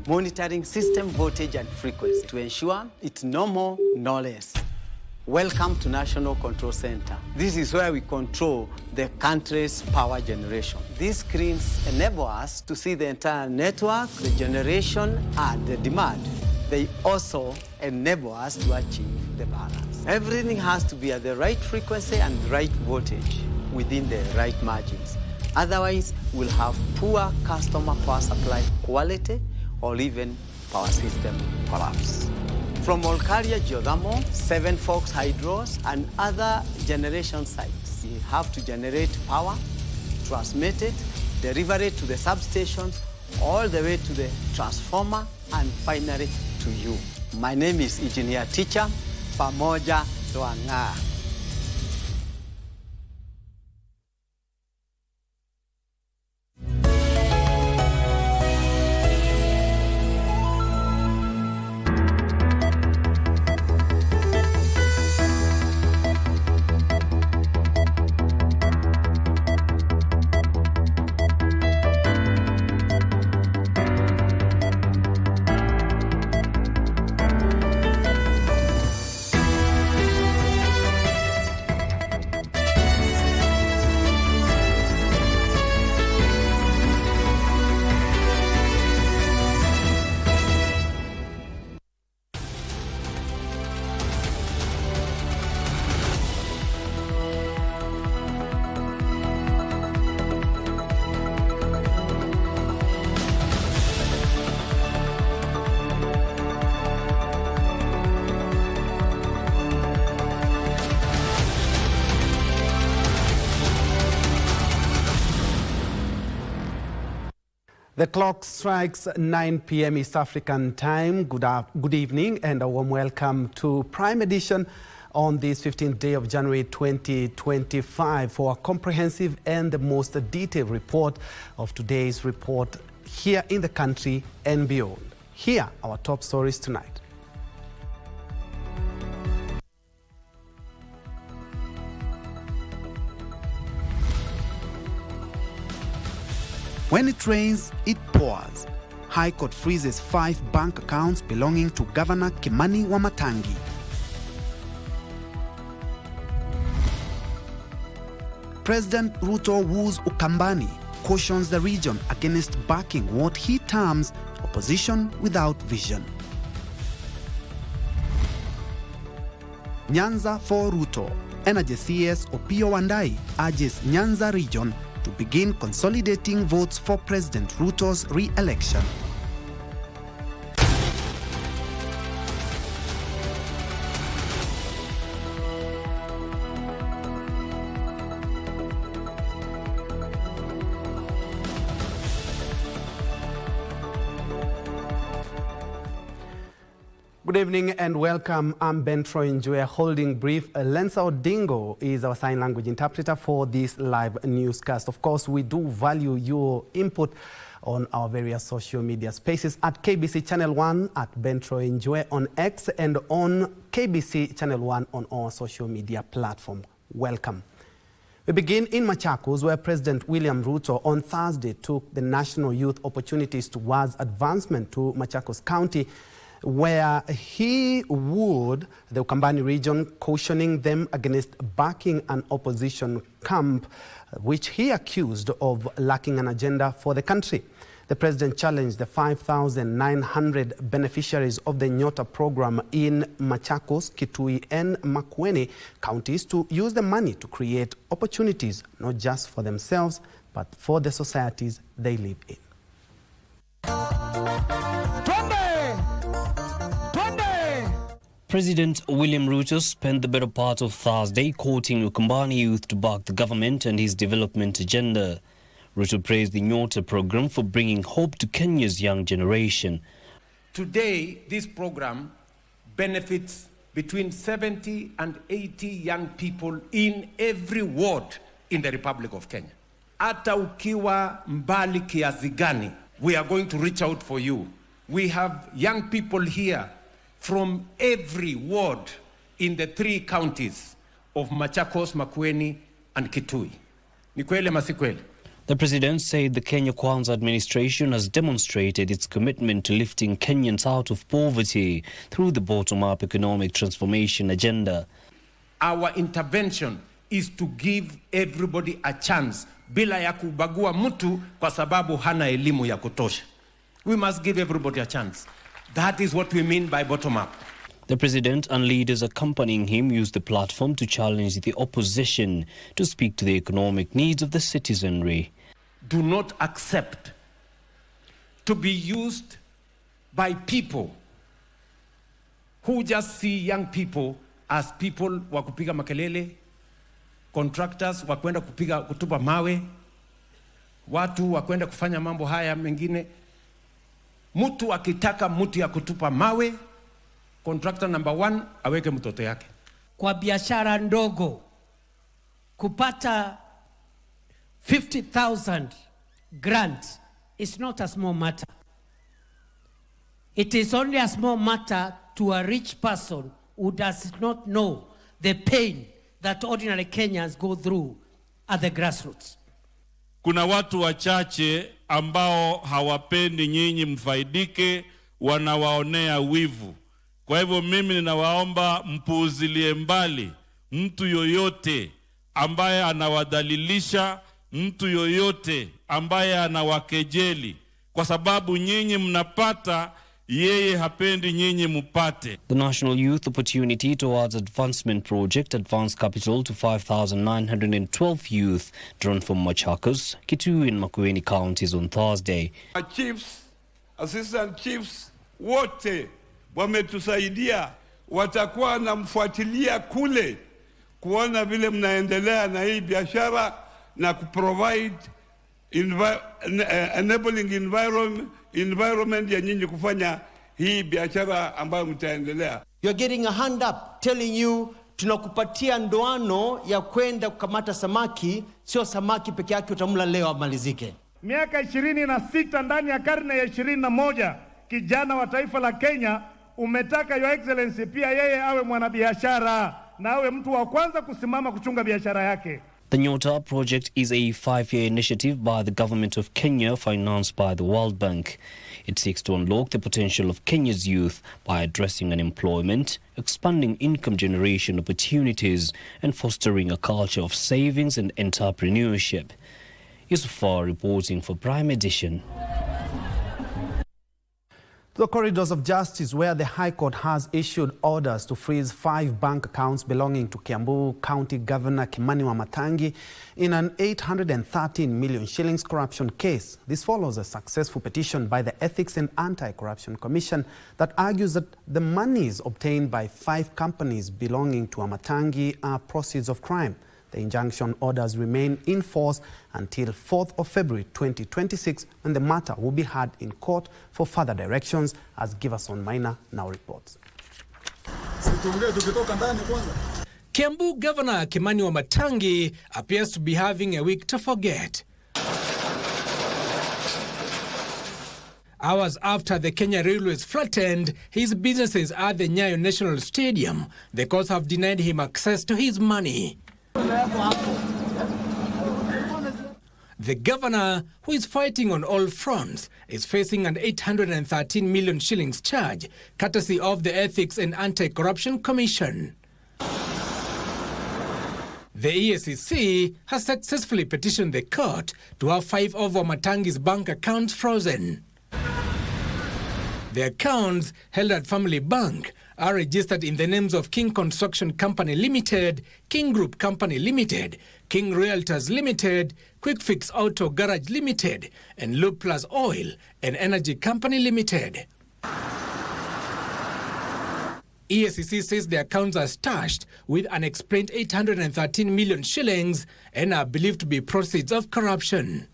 monitoring system voltage and frequency to ensure it's no more, no less. Welcome to National Control Center. This is where we control the country's power generation. These screens enable us to see the entire network, the generation, and the demand. They also enable us to achieve the balance. Everything has to be at the right frequency and right voltage within the right margins. Otherwise, we'll have poor customer power supply quality or even power system collapse. From Olkaria Geothermal, Seven Forks Hydros, and other generation sites, you have to generate power, transmit it, deliver it to the substations, all the way to the transformer, and finally to you. My name is Engineer Teacher Pamoja Doanga. The clock strikes 9 p.m. East African time. Good evening and a warm welcome to Prime Edition on this 15th day of January 2025 for a comprehensive and the most detailed report of today's report here in the country and beyond. Here are our top stories tonight. When it rains, it pours. High Court freezes 5 bank accounts belonging to Governor Kimani Wamatangi. President Ruto woos Ukambani, cautions the region against backing what he terms opposition without vision. Nyanza for Ruto. Energy CS Opiyo Wandayi urges Nyanza region to begin consolidating votes for President Ruto's re-election. Good evening and welcome. I'm BenTroy Njue holding brief. Lensa Odingo is our sign language interpreter for this live newscast. Of course, we do value your input on our various social media spaces at KBC Channel 1, at BenTroy Njue on X, and on KBC Channel 1 on all social media platforms. Welcome. We begin in Machakos, where President William Ruto on Thursday took the National Youth Opportunities Towards Advancement to Machakos County, where he wooed the Ukambani region, cautioning them against backing an opposition camp, which he accused of lacking an agenda for the country. The president challenged the 5,900 beneficiaries of the Nyota program in Machakos, Kitui, and Makueni counties to use the money to create opportunities, not just for themselves, but for the societies they live in. President William Ruto spent the better part of Thursday courting Ukambani youth to back the government and his development agenda. Ruto praised the Nyota program for bringing hope to Kenya's young generation. Today, this program benefits between 70 and 80 young people in every ward in the Republic of Kenya. Hata ukiwa mbali kiasi gani, we are going to reach out for you. We have young people here from every ward in the 3 counties of Machakos, Makueni, and Kitui. Ni kweli ama si kweli? The president said the Kenya Kwanza administration has demonstrated its commitment to lifting Kenyans out of poverty through the bottom-up economic transformation agenda. Our intervention is to give everybody a chance bila ya kubagua mtu kwa sababu hana elimu ya kutosha. We must give everybody a chance. That is what we mean by bottom-up. The president and leaders accompanying him used the platform to challenge the opposition to speak to the economic needs of the citizenry. Do not accept to be used by people who just see young people as people wa kupiga makelele, contractors wa kwenda kutupa mawe, watu wa kwenda kufanya mambo haya mengine. Mtu akitaka mtu ya kutupa mawe, contractor number 1 aweke mtoto yake. Kwa biashara ndogo kupata 50,000 grant is not a small matter. It is only a small matter to a rich person who does not know the pain that ordinary Kenyans go through at the grassroots. Kuna watu wachache ambao hawapendi nyinyi mfaidike, wanawaonea wivu. Kwa hivyo mimi ninawaomba mpuuzilie mbali mtu yoyote ambaye anawadhalilisha, mtu yoyote ambaye anawakejeli, kwa sababu nyinyi mnapata, yeye hapendi nyinyi mupate. The National Youth Opportunity Towards Advancement Project advanced capital to 5,912 youth drawn from Machakos, Kitui and Makueni counties on Thursday. Our chiefs, assistant chiefs, wote wametusaidia, watakuwa namfuatilia kule kuona vile mnaendelea na hii biashara na kuprovide enabling environment ya nyinyi kufanya hii biashara ambayo mtaendelea. You're getting a hand up telling you tunakupatia ndoano ya kwenda kukamata samaki, sio samaki peke yake utamla leo amalizike. Miaka 26 ndani ya karne ya 21, kijana wa taifa la Kenya umetaka Your Excellency pia yeye awe mwanabiashara na awe mtu wa kwanza kusimama kuchunga biashara yake. The Nyota project is a 5-year initiative by the government of Kenya financed by the World Bank. It seeks to unlock the potential of Kenya's youth by addressing unemployment, expanding income generation opportunities, and fostering a culture of savings and entrepreneurship. Yusufar reporting for Prime Edition. The corridors of justice, where the High Court has issued orders to freeze 5 bank accounts belonging to Kiambu County Governor Kimani Wamatangi in an 813 million shillings corruption case. This follows a successful petition by the Ethics and Anti-Corruption Commission that argues that the monies obtained by 5 companies belonging to Wamatangi are proceeds of crime. The injunction orders remain in force until 4th of February 2026, when the matter will be heard in court for further directions, as Giverson Maina now reports. Kiambu Governor Kimani Wamatangi appears to be having a week to forget. Hours after the Kenya Railways flattened his businesses at the Nyayo National Stadium, the courts have denied him access to his money. The governor, who is fighting on all fronts, is facing an 813 million shillings charge, courtesy of the Ethics and Anti-Corruption Commission. The EACC has successfully petitioned the court to have 5 of Wamatangi's bank accounts frozen. The accounts, held at Family Bank, are registered in the names of King Construction Company Limited, King Group Company Limited, King Realtors Limited, Quick Fix Auto Garage Limited, and Loop Plus Oil and Energy Company Limited. EACC says the accounts are stashed with unexplained 813 million shillings and are believed to be proceeds of corruption.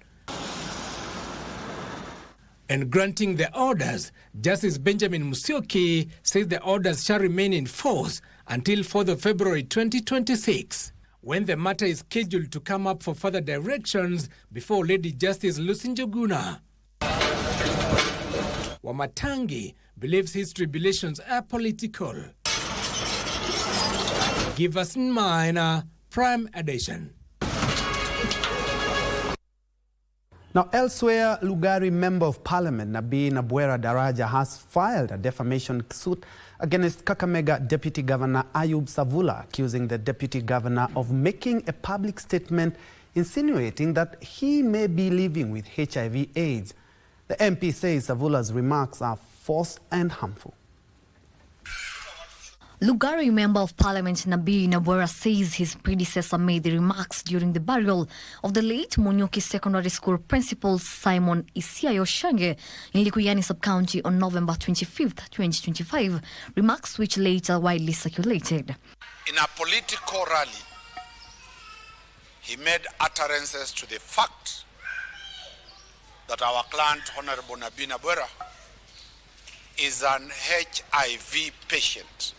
And granting the orders, Justice Benjamin Musyoki says the orders shall remain in force until 4th of February 2026, when the matter is scheduled to come up for further directions before Lady Justice Lucy Njuguna. Wamatangi believes his tribulations are political. Give us Minor, Prime Edition. Now, elsewhere, Lugari Member of Parliament Nabii Nabwera Daraja has filed a defamation suit against Kakamega Deputy Governor Ayub Savula, accusing the Deputy Governor of making a public statement insinuating that he may be living with HIV/AIDS. The MP says Savula's remarks are false and harmful. Lugari Member of Parliament Nabii Nabwera says his predecessor made the remarks during the burial of the late Munyoki Secondary School Principal Simon Isiayo Shange in Likuyani Sub-County on November 25th, 2025, remarks which later widely circulated. In a political rally, he made utterances to the fact that our client, Honorable Nabii Nabwera, is an HIV patient.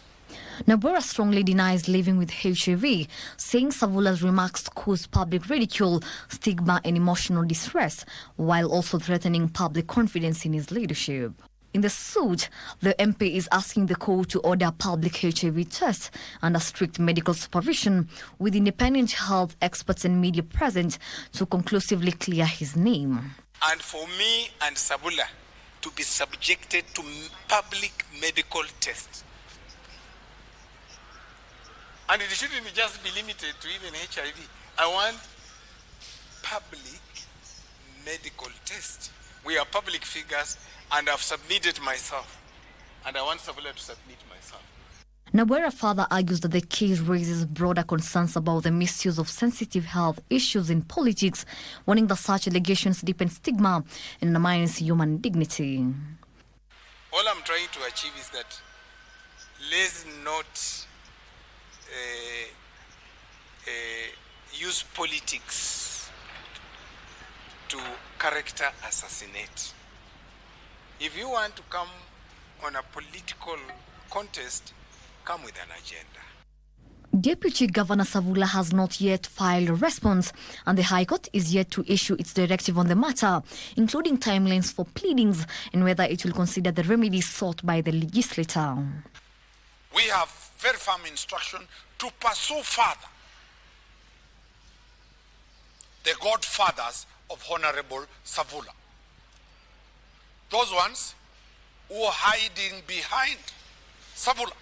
Nabwera strongly denies living with HIV, saying Savula's remarks cause public ridicule, stigma and emotional distress, while also threatening public confidence in his leadership. In the suit, the MP is asking the court to order public HIV tests under strict medical supervision, with independent health experts and media present to conclusively clear his name. And for me and Savula to be subjected to public medical tests. And it shouldn't just be limited to even HIV. I want public medical tests. We are public figures, and I've submitted myself. And I want Savula to submit myself. Nabwera further argues that the case raises broader concerns about the misuse of sensitive health issues in politics, warning that such allegations deepen stigma and undermines human dignity. All I'm trying to achieve is that let's not use politics to character assassinate. If you want to come on a political contest, come with an agenda. Deputy Governor Savula has not yet filed a response, and the High Court is yet to issue its directive on the matter, including timelines for pleadings and whether it will consider the remedies sought by the legislator. We have very firm instruction to pursue further the godfathers of Honorable Savula. Those ones who are hiding behind Savula.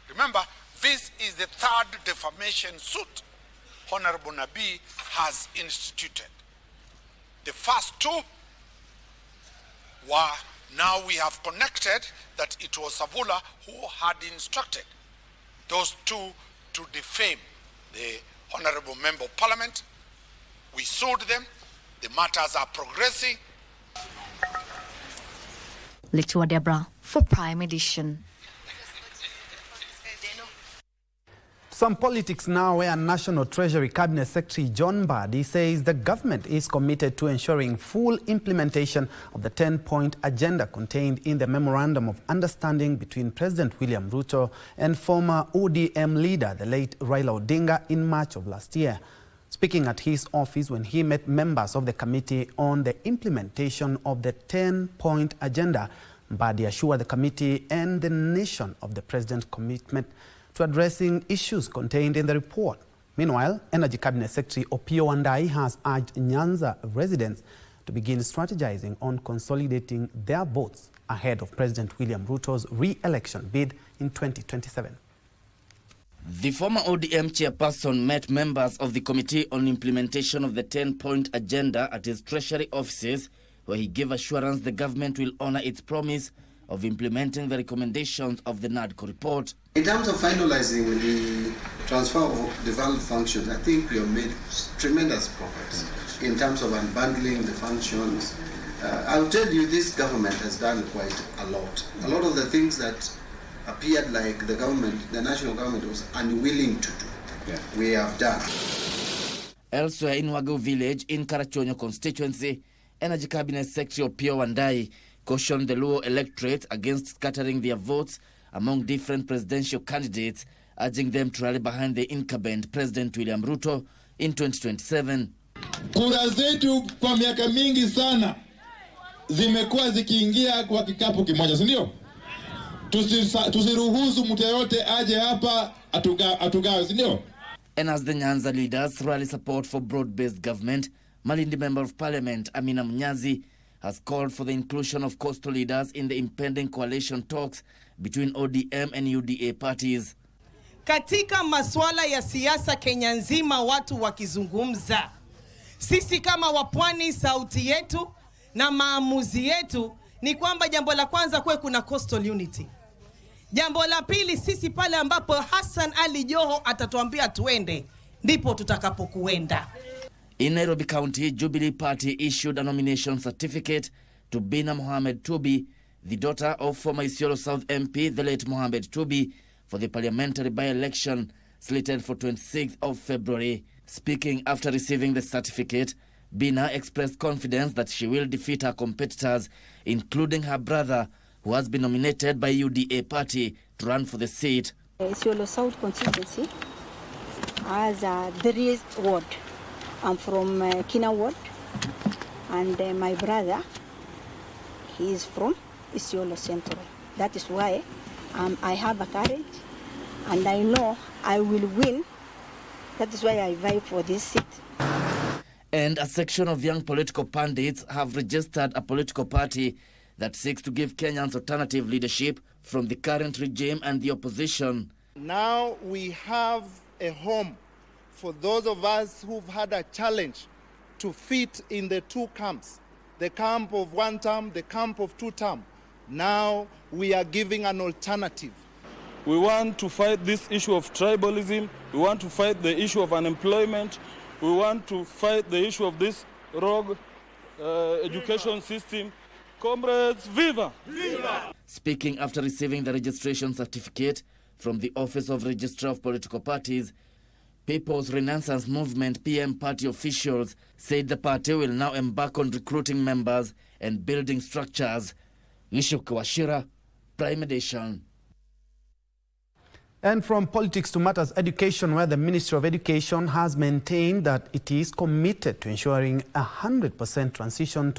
Remember, this is the third defamation suit Honorable Nabii has instituted. The first two were, now we have connected that it was Savula who had instructed those two to defame the Honorable Member of Parliament. We sued them. The matters are progressing. Letua Debra for Prime Edition. Some politics now, where National Treasury Cabinet Secretary John Mbadi says the government is committed to ensuring full implementation of the 10-point agenda contained in the Memorandum of Understanding between President William Ruto and former ODM leader, the late Raila Odinga, in March of last year. Speaking at his office when he met members of the committee on the implementation of the 10-point agenda, Mbadi assured the committee and the nation of the president's commitment to addressing issues contained in the report. Meanwhile, Energy Cabinet Secretary Opiyo Wandayi has urged Nyanza residents to begin strategizing on consolidating their votes ahead of President William Ruto's re-election bid in 2027. The former ODM chairperson met members of the Committee on Implementation of the 10-point agenda at his Treasury offices, where he gave assurance the government will honor its promise of implementing the recommendations of the NADCO report. In terms of finalizing the transfer of the valid functions, I think we have made tremendous progress in terms of unbundling the functions. I'll tell you, this government has done quite a lot. A lot of the things that appeared like the government, the national government, was unwilling to do, we have done. Elsewhere in Wago village in Karachonyo constituency, Energy Cabinet Secretary Opiyo Wandayi cautioned the Luo electorate against scattering their votes among different presidential candidates, urging them to rally behind the incumbent President William Ruto in 2027. Kura zetu kwa miaka mingi sana zimekuwa zikiingia kwa kikapu kimoja, si ndio? Tusiruhusu mtu yote aje hapa atugawe, si ndio? And as the Nyanza leaders rally support for broad-based government, Malindi Member of Parliament Amina Munyazi has called for the inclusion of coastal leaders in the impending coalition talks between ODM and UDA parties. Katika masuala ya siasa Kenya nzima watu wakizungumza, sisi kama wapwani sauti yetu na maamuzi yetu ni kwamba jambo la kwanza kuwe kuna coastal unity. Jambo la pili, sisi pale ambapo Hassan Ali Joho atatuambia tuende ndipo tutakapokuenda. In Nairobi County, Jubilee Party issued a nomination certificate to Bina Mohamed Tubi, the daughter of former Isiolo South MP, the late Mohamed Tubi, for the parliamentary by-election slated for 26th of February. Speaking after receiving the certificate, Bina expressed confidence that she will defeat her competitors, including her brother, who has been nominated by UDA party to run for the seat. Isiolo South constituency has a 3rd ward. I'm from Kina ward, and my brother, he is from Isiolo Central. That is why I have a courage, and I know I will win. That is why I vie for this seat. And a section of young political pundits have registered a political party that seeks to give Kenyans alternative leadership from the current regime and the opposition. Now we have a home for those of us who've had a challenge to fit in the two camps, the camp of 1 term, the camp of 2 term. Now we are giving an alternative. We want to fight this issue of tribalism. We want to fight the issue of unemployment. We want to fight the issue of this rogue education system. Comrades, viva! Viva! Speaking after receiving the registration certificate from the Office of Registrar of Political Parties, People's Renaissance Movement PM party officials said the party will now embark on recruiting members and building structures. Yusuf Kawashira, Prime Edition. And from politics to matters education, where the Ministry of Education has maintained that it is committed to ensuring 100% transition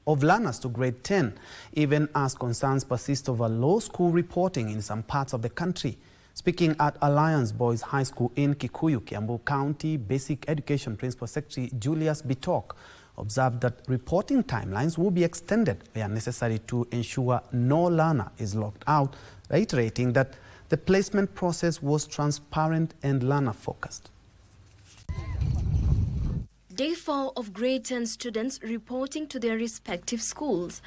of learners to grade 10, even as concerns persist over low school reporting in some parts of the country. Speaking at Alliance Boys High School in Kikuyu, Kiambu County, Basic Education Principal Secretary Julius Bitok observed that reporting timelines will be extended where necessary to ensure no learner is locked out, reiterating that the placement process was transparent and learner-focused. Day 4 of grade 10 students reporting to their respective schools.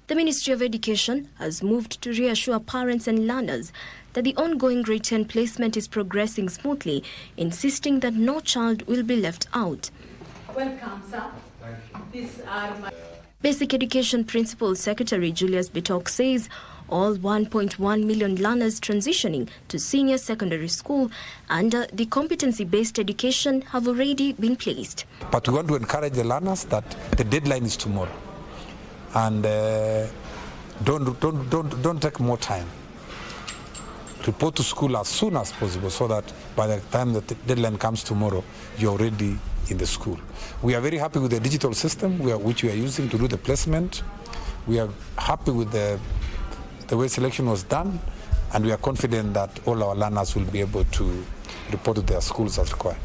The Ministry of Education has moved to reassure parents and learners that the ongoing grade 10 placement is progressing smoothly, insisting that no child will be left out. Welcome, sir. These are my... Basic Education Principal Secretary Julius Bitok says all 1.1 million learners transitioning to senior secondary school under the competency-based education have already been placed. But we want to encourage the learners that the deadline is tomorrow. And don't take more time. Report to school as soon as possible so that by the time that the deadline comes tomorrow, you're already in the school. We are very happy with the digital system which we are using to do the placement. We are happy with the way selection was done, and we are confident that all our learners will be able to report to their schools as required.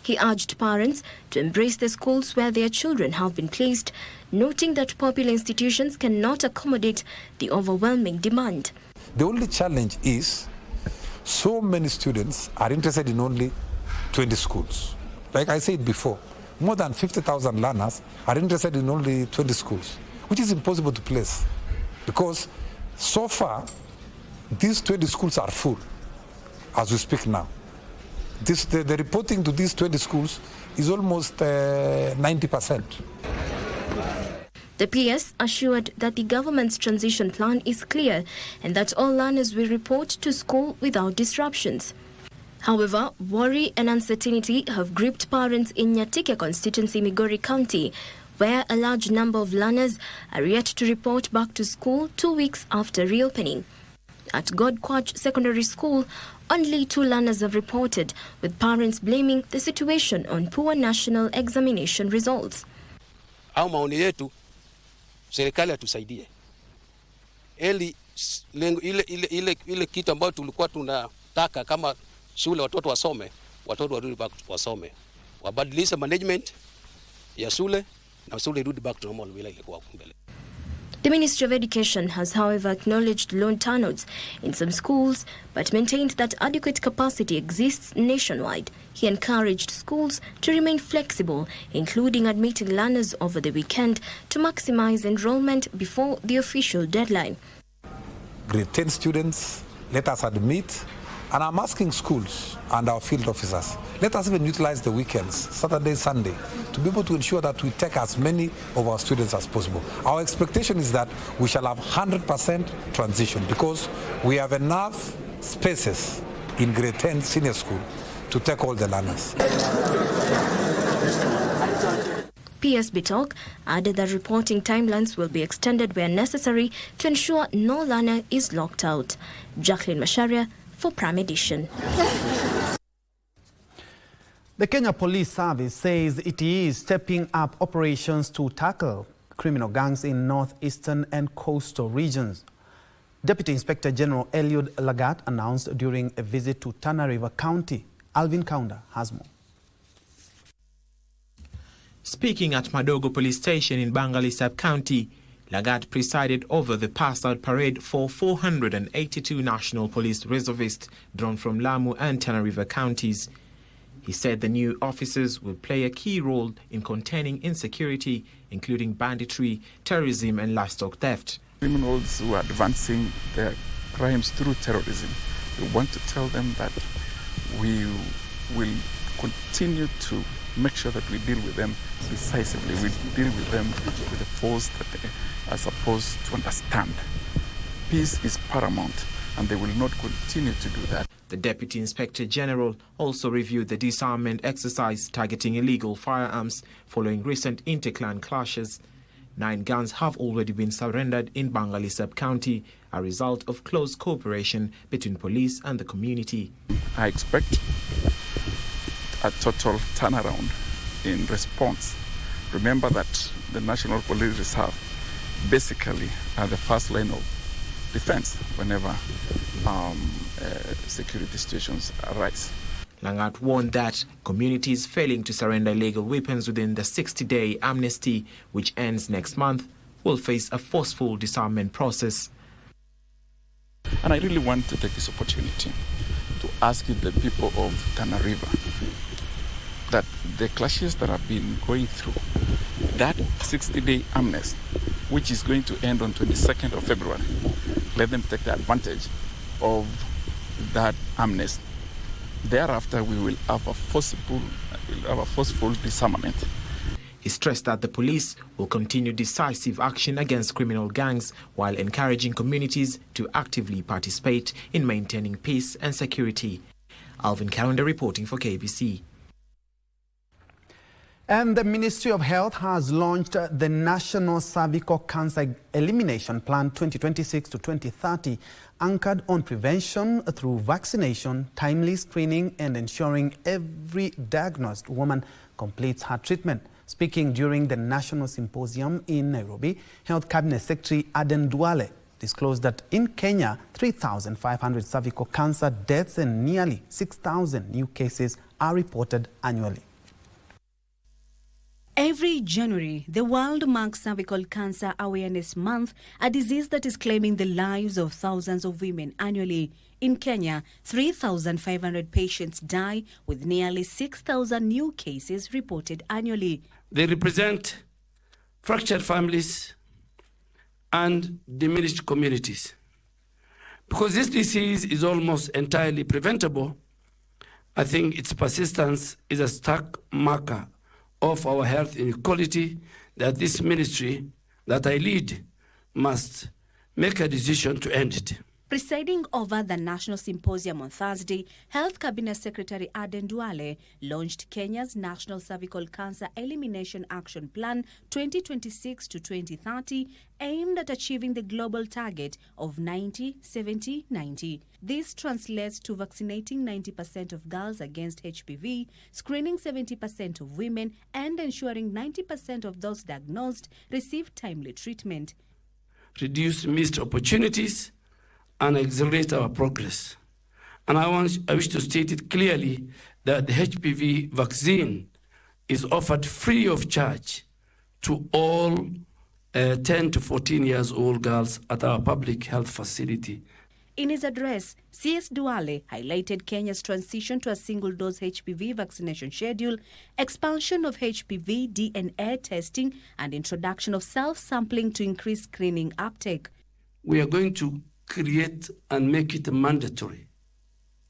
He urged parents to embrace the schools where their children have been placed, noting that popular institutions cannot accommodate the overwhelming demand. The only challenge is so many students are interested in only 20 schools. Like I said before, more than 50,000 learners are interested in only 20 schools, which is impossible to place because so far these 20 schools are full as we speak now. The reporting to these 20 schools is almost 90%. The PS assured that the government's transition plan is clear and that all learners will report to school without disruptions. However, worry and uncertainty have gripped parents in Nyatike constituency, Migori County, where a large number of learners are yet to report back to school 2 weeks after reopening. At Godquarch Secondary School, only 2 learners have reported, with parents blaming the situation on poor national examination results. Au maoni yetu, serikali atusaidie. Ile kitu ambayo tulikuwa tunataka kama shule watoto wasome, watoto warudi wasome. wabadilishe management ya shule na shule irudi back to normal vile ilikuwa mbele. The Ministry of Education has, however, acknowledged lone turnouts in some schools, but maintained that adequate capacity exists nationwide. He encouraged schools to remain flexible, including admitting learners over the weekend to maximize enrollment before the official deadline. Grade 10 students, let us admit, and I'm asking schools and our field officers, let us even utilize the weekends, Saturday, Sunday, to be able to ensure that we take as many of our students as possible. Our expectation is that we shall have 100% transition because we have enough spaces in grade 10 senior school to take all the learners. PS Bitok added that reporting timelines will be extended where necessary to ensure no learner is locked out. Jacqueline Masharia for Prime Edition. The Kenya Police Service says it is stepping up operations to tackle criminal gangs in northeastern and coastal regions. Deputy Inspector General Eliud Lagat announced during a visit to Tana River County. Alvin Kaunda has more. Speaking at Madogo Police Station in Bangali Sub-County, Lagat presided over the pass-out parade for 482 National Police reservists drawn from Lamu and Tana River counties. He said the new officers will play a key role in containing insecurity, including banditry, terrorism and livestock theft. Criminals who are advancing their crimes through terrorism, we want to tell them that we will continue to make sure that we deal with them decisively. We deal with them with the force that they are supposed to understand. Peace is paramount, and they will not continue to do that. The Deputy Inspector General also reviewed the disarmament exercise targeting illegal firearms following recent inter-clan clashes. 9 guns have already been surrendered in Bangali Sub-County, a result of close cooperation between police and the community. I expect a total turnaround in response. Remember that the National Police Reserve basically are the first line of defense whenever security situations arise. Lagat warned that communities failing to surrender illegal weapons within the 60-day amnesty, which ends next month, will face a forceful disarmament process. And I really want to take this opportunity to ask the people of Tana River that the clashes that have been going through, that 60-day amnesty, which is going to end on 22nd of February, let them take the advantage of that amnesty. Thereafter, we will have a forceful disarmament. He stressed that the police will continue decisive action against criminal gangs while encouraging communities to actively participate in maintaining peace and security. Alvin Calendar reporting for KBC. And the Ministry of Health has launched the National Cervical Cancer Elimination Plan 2026 to 2030, anchored on prevention through vaccination, timely screening, and ensuring every diagnosed woman completes her treatment. Speaking during the National Symposium in Nairobi, Health Cabinet Secretary Aden Duale disclosed that in Kenya, 3,500 cervical cancer deaths and nearly 6,000 new cases are reported annually. Every January, the world marks Cervical Cancer Awareness Month, a disease that is claiming the lives of thousands of women annually. In Kenya, 3,500 patients die, with nearly 6,000 new cases reported annually. They represent fractured families and diminished communities. Because this disease is almost entirely preventable, I think its persistence is a stark marker of our health inequality that this ministry that I lead must make a decision to end it. Presiding over the National Symposium on Thursday, Health Cabinet Secretary Aden Duale launched Kenya's National Cervical Cancer Elimination Action Plan 2026 to 2030, aimed at achieving the global target of 90-70-90. This translates to vaccinating 90% of girls against HPV, screening 70% of women, and ensuring 90% of those diagnosed receive timely treatment. Reduce missed opportunities and accelerate our progress. And I wish to state it clearly that the HPV vaccine is offered free of charge to all 10 to 14 years old girls at our public health facility. In his address, CS Duale highlighted Kenya's transition to a single-dose HPV vaccination schedule, expansion of HPV DNA testing, and introduction of self-sampling to increase screening uptake. We are going to create and make it mandatory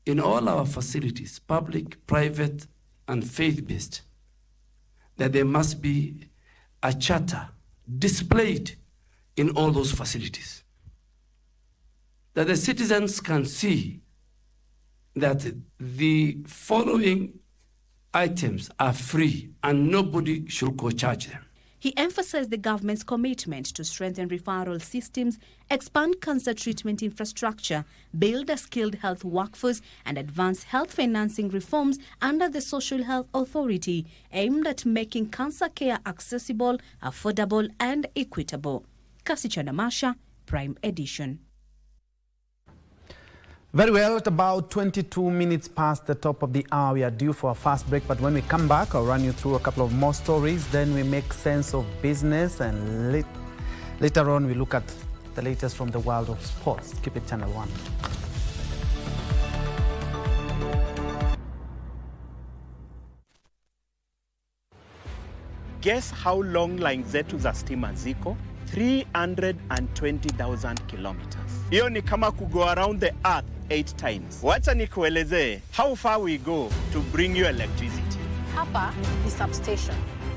in all our facilities, public, private, and faith-based, that there must be a charter displayed in all those facilities, that the citizens can see that the following items are free and nobody should go charge them. He emphasized the government's commitment to strengthen referral systems, expand cancer treatment infrastructure, build a skilled health workforce, and advance health financing reforms under the Social Health Authority, aimed at making cancer care accessible, affordable, and equitable. Kasichana Masha, Prime Edition. Very well, at about 22 minutes past the top of the hour, we are due for a fast break. But when we come back, I'll run you through a couple of more stories. Then we make sense of business, and later on, we look at the latest from the world of sports. Keep it Channel 1. Guess how long line zetu za stima ziko? 320,000 kilometers. Hiyo ni kama go around the earth 8 times. Wacha nikuelezee how far we go to bring you electricity. Hapa ni substation.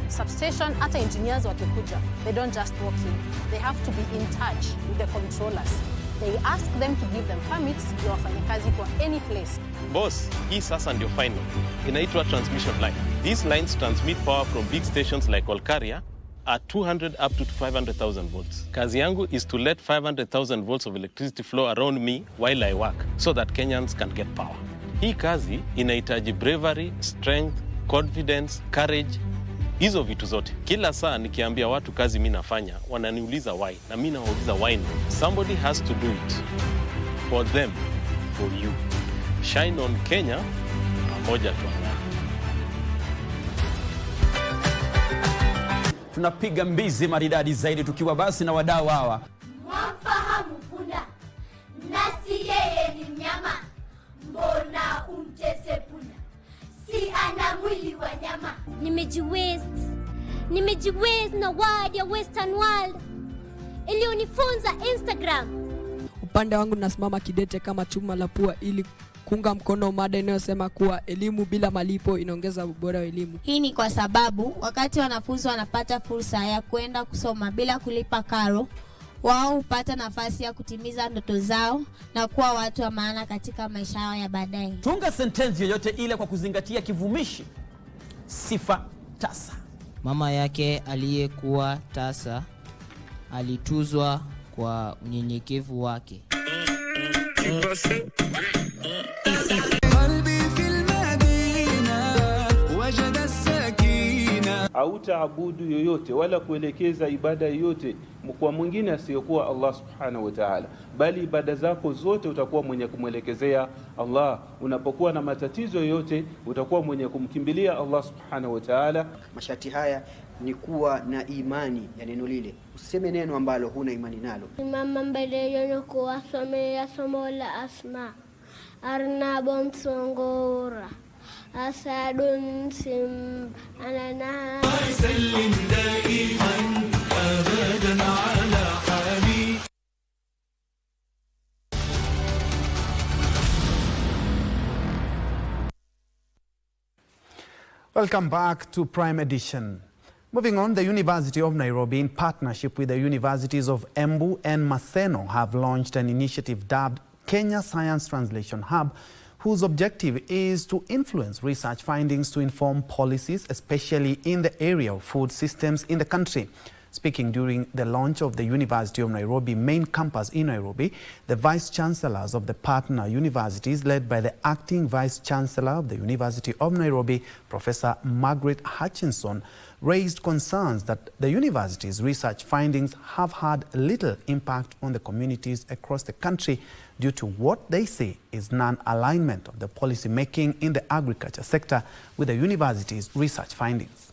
Substation, hata engineers wakikuja, they don't just walk in. They have to be in touch with the controllers. They ask them to give them permits ya wafanyakazi kwa any place. Boss, hii sasa ndio final. Inaitwa transmission line. These lines transmit power from big stations like Olkaria at 200 up to 500,000 volts. Kazi yangu is to let 500,000 volts of electricity flow around me while I work so that Kenyans can get power. Hii kazi inahitaji bravery, strength, confidence, courage, hizo vitu zote. Kila saa nikiambia watu kazi mimi nafanya, wananiuliza why, na mimi nawauliza why not. Somebody has to do it. For them, for you. Shine on Kenya, pamoja tuangane. Tunapiga mbizi maridadi zaidi tukiwa basi na wadau hawa. Mwamfahamu punda, nasi yeye ni mnyama. Mbona umtese punda, si ana mwili wa nyama. Nimejiwezi na word ya Western World ilionifunza Instagram. Upande wangu nasimama kidete kama chuma la pua ili kuunga mkono mada inayosema kuwa elimu bila malipo inaongeza ubora wa elimu. Hii ni kwa sababu wakati wanafunzi wanapata fursa ya kwenda kusoma bila kulipa karo, wao hupata nafasi ya kutimiza ndoto zao na kuwa watu wa maana katika maisha yao ya baadaye. Tunga sentensi yoyote ile kwa kuzingatia kivumishi sifa tasa. Mama yake aliyekuwa tasa alituzwa kwa unyenyekevu wake. Hautaabudu yoyote wala kuelekeza ibada yoyote kwa mwingine asiyokuwa Allah subhanahu wa ta'ala, bali ibada zako zote utakuwa mwenye kumwelekezea Allah. Unapokuwa na matatizo yoyote utakuwa mwenye kumkimbilia Allah subhanahu wa ta'ala. Masharti haya ni kuwa na imani ya neno lile. Usiseme neno ambalo huna imani nalo. Mama mbele yenu kuwasomea somo la asma. Arnabon songora. Asadun sim anana. Sallim daiman abadan ala hali. Welcome back to Prime Edition. Moving on, the University of Nairobi, in partnership with the universities of Embu and Maseno, have launched an initiative dubbed Kenya Science Translation Hub, whose objective is to influence research findings to inform policies, especially in the area of food systems in the country. Speaking during the launch of the University of Nairobi main campus in Nairobi, the Vice-Chancellors of the partner universities, led by the Acting Vice-Chancellor of the University of Nairobi, Professor Margaret Hutchinson, raised concerns that the university's research findings have had little impact on the communities across the country due to what they say is non-alignment of the policy making in the agriculture sector with the university's research findings.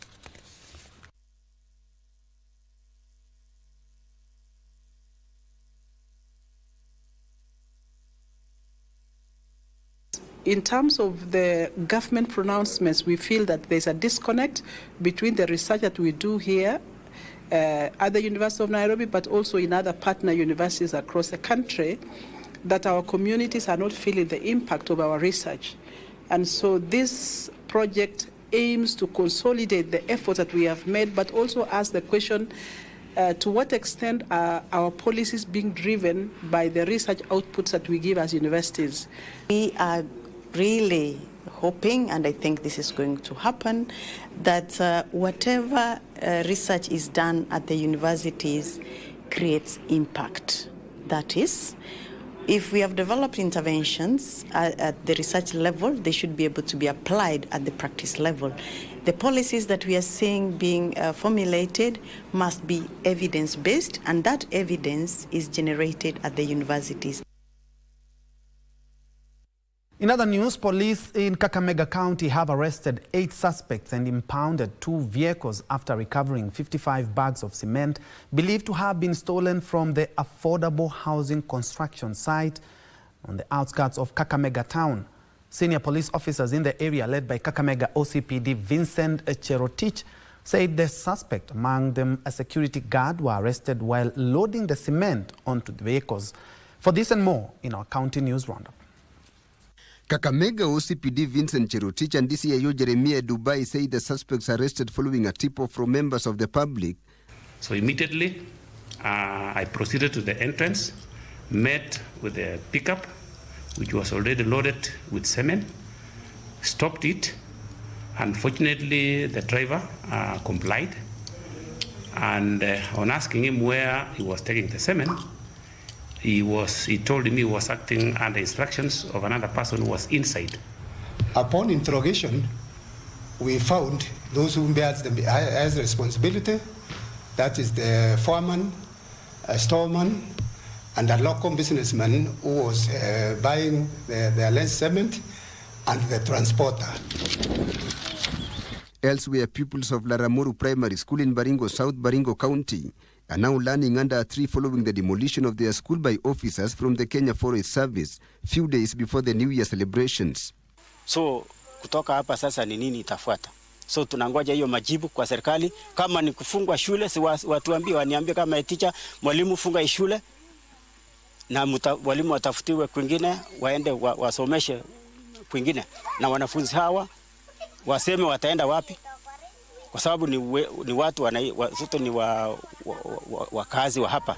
in terms of the government pronouncements, we feel that there's a disconnect between the research that we do here at the University of Nairobi, but also in other partner universities across the country, that our communities are not feeling the impact of our research. And so this project aims to consolidate the efforts that we have made, but also ask the question, to what extent are our policies being driven by the research outputs that we give as universities? We are really hoping, and I think this is going to happen, that whatever research is done at the universities creates impact. That is, if we have developed interventions at the research level, they should be able to be applied at the practice level. The policies that we are seeing being formulated must be evidence-based, and that evidence is generated at the universities. In other news, police in Kakamega County have arrested 8 suspects and impounded 2 vehicles after recovering 55 bags of cement believed to have been stolen from the affordable housing construction site on the outskirts of Kakamega town. Senior police officers in the area, led by Kakamega OCPD Vincent Cherotich, said the suspect, among them a security guard, were arrested while loading the cement onto the vehicles. For this and more in our county news roundup. Kakamega OCPD Vincent Cherotich and DCIO Jeremiah Dubai say the suspects arrested following a tip-off from members of the public. So immediately, I proceeded to the entrance, met with the pickup, which was already loaded with cement, stopped it. Unfortunately, the driver complied, and on asking him where he was taking the cement, he told me he was acting under instructions of another person who was inside. Upon interrogation, we found those who bears the responsibility, that is the foreman, a storeman, and a local businessman who was buying the lens cement, and the transporter. Elsewhere, pupils of Laramuru Primary School in Baringo, South Baringo County, are now learning under a tree following the demolition of their school by officers from the Kenya Forest Service few days before the New Year celebrations. So kutoka hapa sasa ni nini itafuata? So tunangoja hiyo majibu kwa serikali. Kama ni kufungwa shule, si watuambie, waniambie kama teacher, mwalimu funga shule na walimu watafutiwe kwingine, waende wasomeshe kwingine, na wanafunzi hawa waseme wataenda wapi, kwa sababu ni watu zote ni wakazi wa hapa.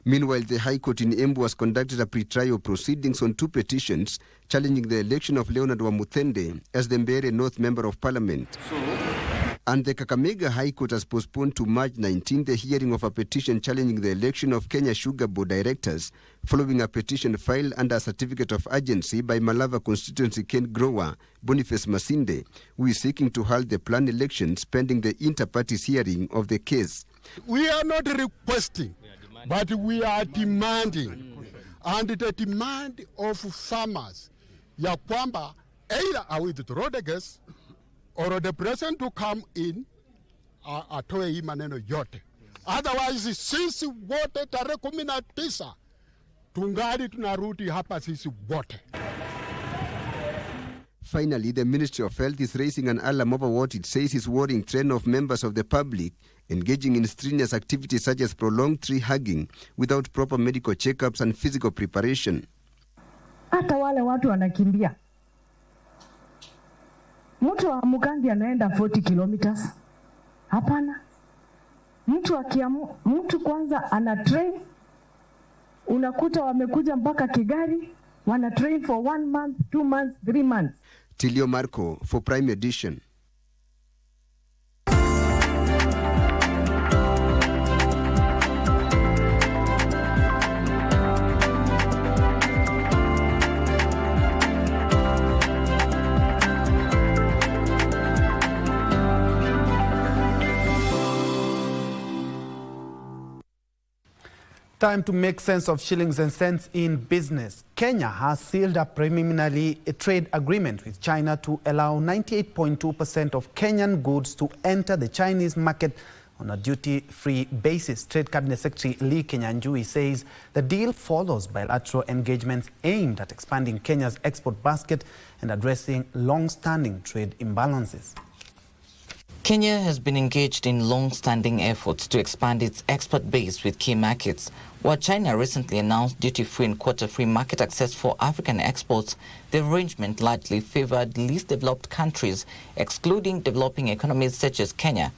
Meanwhile, the High Court in Embu has conducted a pre-trial proceedings on 2 petitions challenging the election of Leonard Wamuthende as the Mbeere North Member of Parliament. And the Kakamega High Court has postponed to March 19 the hearing of a petition challenging the election of Kenya Sugar Board directors following a petition filed under a certificate of urgency by Malava constituency Ken grower Boniface Masinde, who is seeking to halt the planned elections pending the inter-parties hearing of the case. We are not requesting, but we are demanding. And the demand of farmers, ya kwamba either I withdraw the case or the president to come in atoe hii maneno yote. Otherwise, sisi wote tarehe 19 tungali tunarudi hapa sisi wote. Finally, the Ministry of Health is raising an alarm over what it says is worrying trend of members of the public engaging in strenuous activities such as prolonged tree hugging without proper medical checkups and physical preparation. Hata wale watu wanakimbia. Mtu wa Mugangi anaenda 40 kilometers. Hapana. Mtu kwanza ana train. Unakuta wamekuja mpaka Kigari, wana train for 1 month, 2 months, 3 months. Tilio Marco for Prime Edition. Time to make sense of shillings and cents in business. Kenya has sealed a preliminary trade agreement with China to allow 98.2% of Kenyan goods to enter the Chinese market on a duty-free basis. Trade Cabinet Secretary Njue says the deal follows bilateral engagements aimed at expanding Kenya's export basket and addressing long-standing trade imbalances. Kenya has been engaged in long-standing efforts to expand its export base with key markets. While China recently announced duty-free and quota-free market access for African exports, the arrangement largely favored least developed countries, excluding developing economies such as Kenya.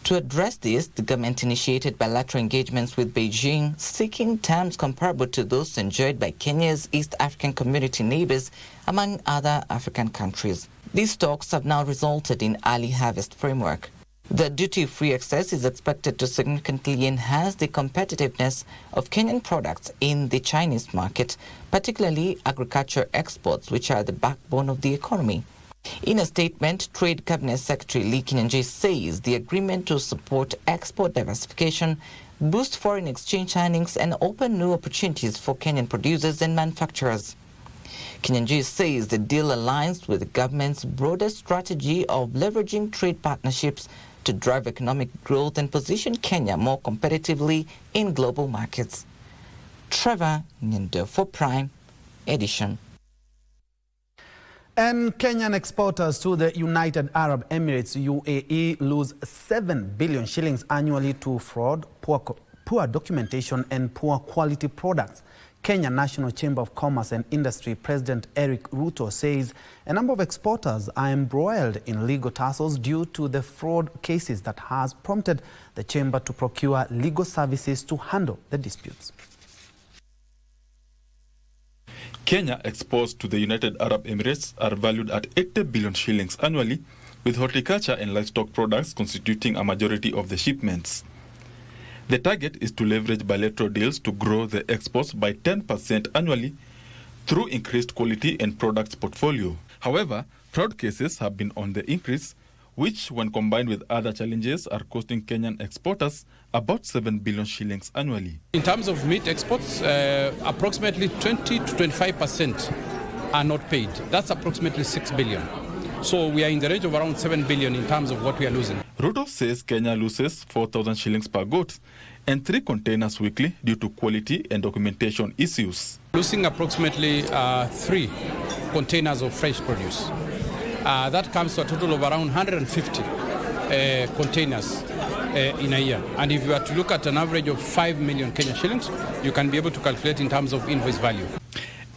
To address this, the government initiated bilateral engagements with Beijing, seeking terms comparable to those enjoyed by Kenya's East African Community neighbors, among other African countries. These talks have now resulted in early harvest framework. The duty-free access is expected to significantly enhance the competitiveness of Kenyan products in the Chinese market, particularly agriculture exports, which are the backbone of the economy. In a statement, Trade Cabinet Secretary Njue says the agreement to support export diversification, boost foreign exchange earnings, and open new opportunities for Kenyan producers and manufacturers. Njue says the deal aligns with the government's broader strategy of leveraging trade partnerships to drive economic growth and position Kenya more competitively in global markets. Trevor Njue for Prime Edition. And Kenyan exporters to the United Arab Emirates, UAE, lose 7 billion shillings annually to fraud, poor documentation, and poor quality products. Kenya National Chamber of Commerce and Industry President Eric Ruto says a number of exporters are embroiled in legal tussles due to the fraud cases that has prompted the chamber to procure legal services to handle the disputes. Kenya exports to the United Arab Emirates are valued at 80 billion shillings annually, with horticulture and livestock products constituting a majority of the shipments. The target is to leverage bilateral deals to grow the exports by 10% annually through increased quality and products portfolio. However, fraud cases have been on the increase, which, when combined with other challenges, are costing Kenyan exporters about 7 billion shillings annually. In terms of meat exports, approximately 20 to 25% are not paid. That's approximately 6 billion. So we are in the range of around 7 billion in terms of what we are losing. Ruto says Kenya loses 4,000 shillings per goat and 3 containers weekly due to quality and documentation issues. Losing approximately 3 containers of fresh produce. That comes to a total of around 150 containers in a year. And if you are to look at an average of 5 million Kenyan shillings, you can be able to calculate in terms of invoice value.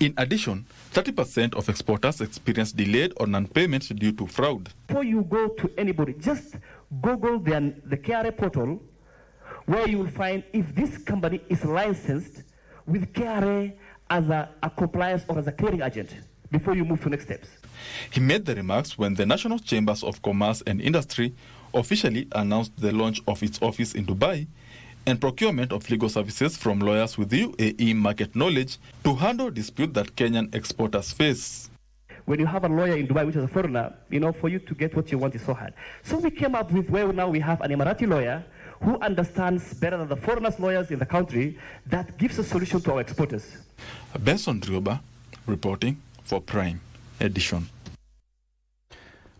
In addition, 30% of exporters experience delayed or non-payment due to fraud. Before you go to anybody, just Google the KRA portal, where you will find if this company is licensed with KRA as a compliance or as a clearing agent before you move to next steps. He made the remarks when the National Chambers of Commerce and Industry officially announced the launch of its office in Dubai and procurement of legal services from lawyers with UAE market knowledge to handle disputes that Kenyan exporters face. When you have a lawyer in Dubai, which is a foreigner, for you to get what you want is so hard. So we came up with where now we have an Emirati lawyer who understands better than the foreigners' lawyers in the country that gives a solution to our exporters. Benson Drioba reporting for Prime Edition.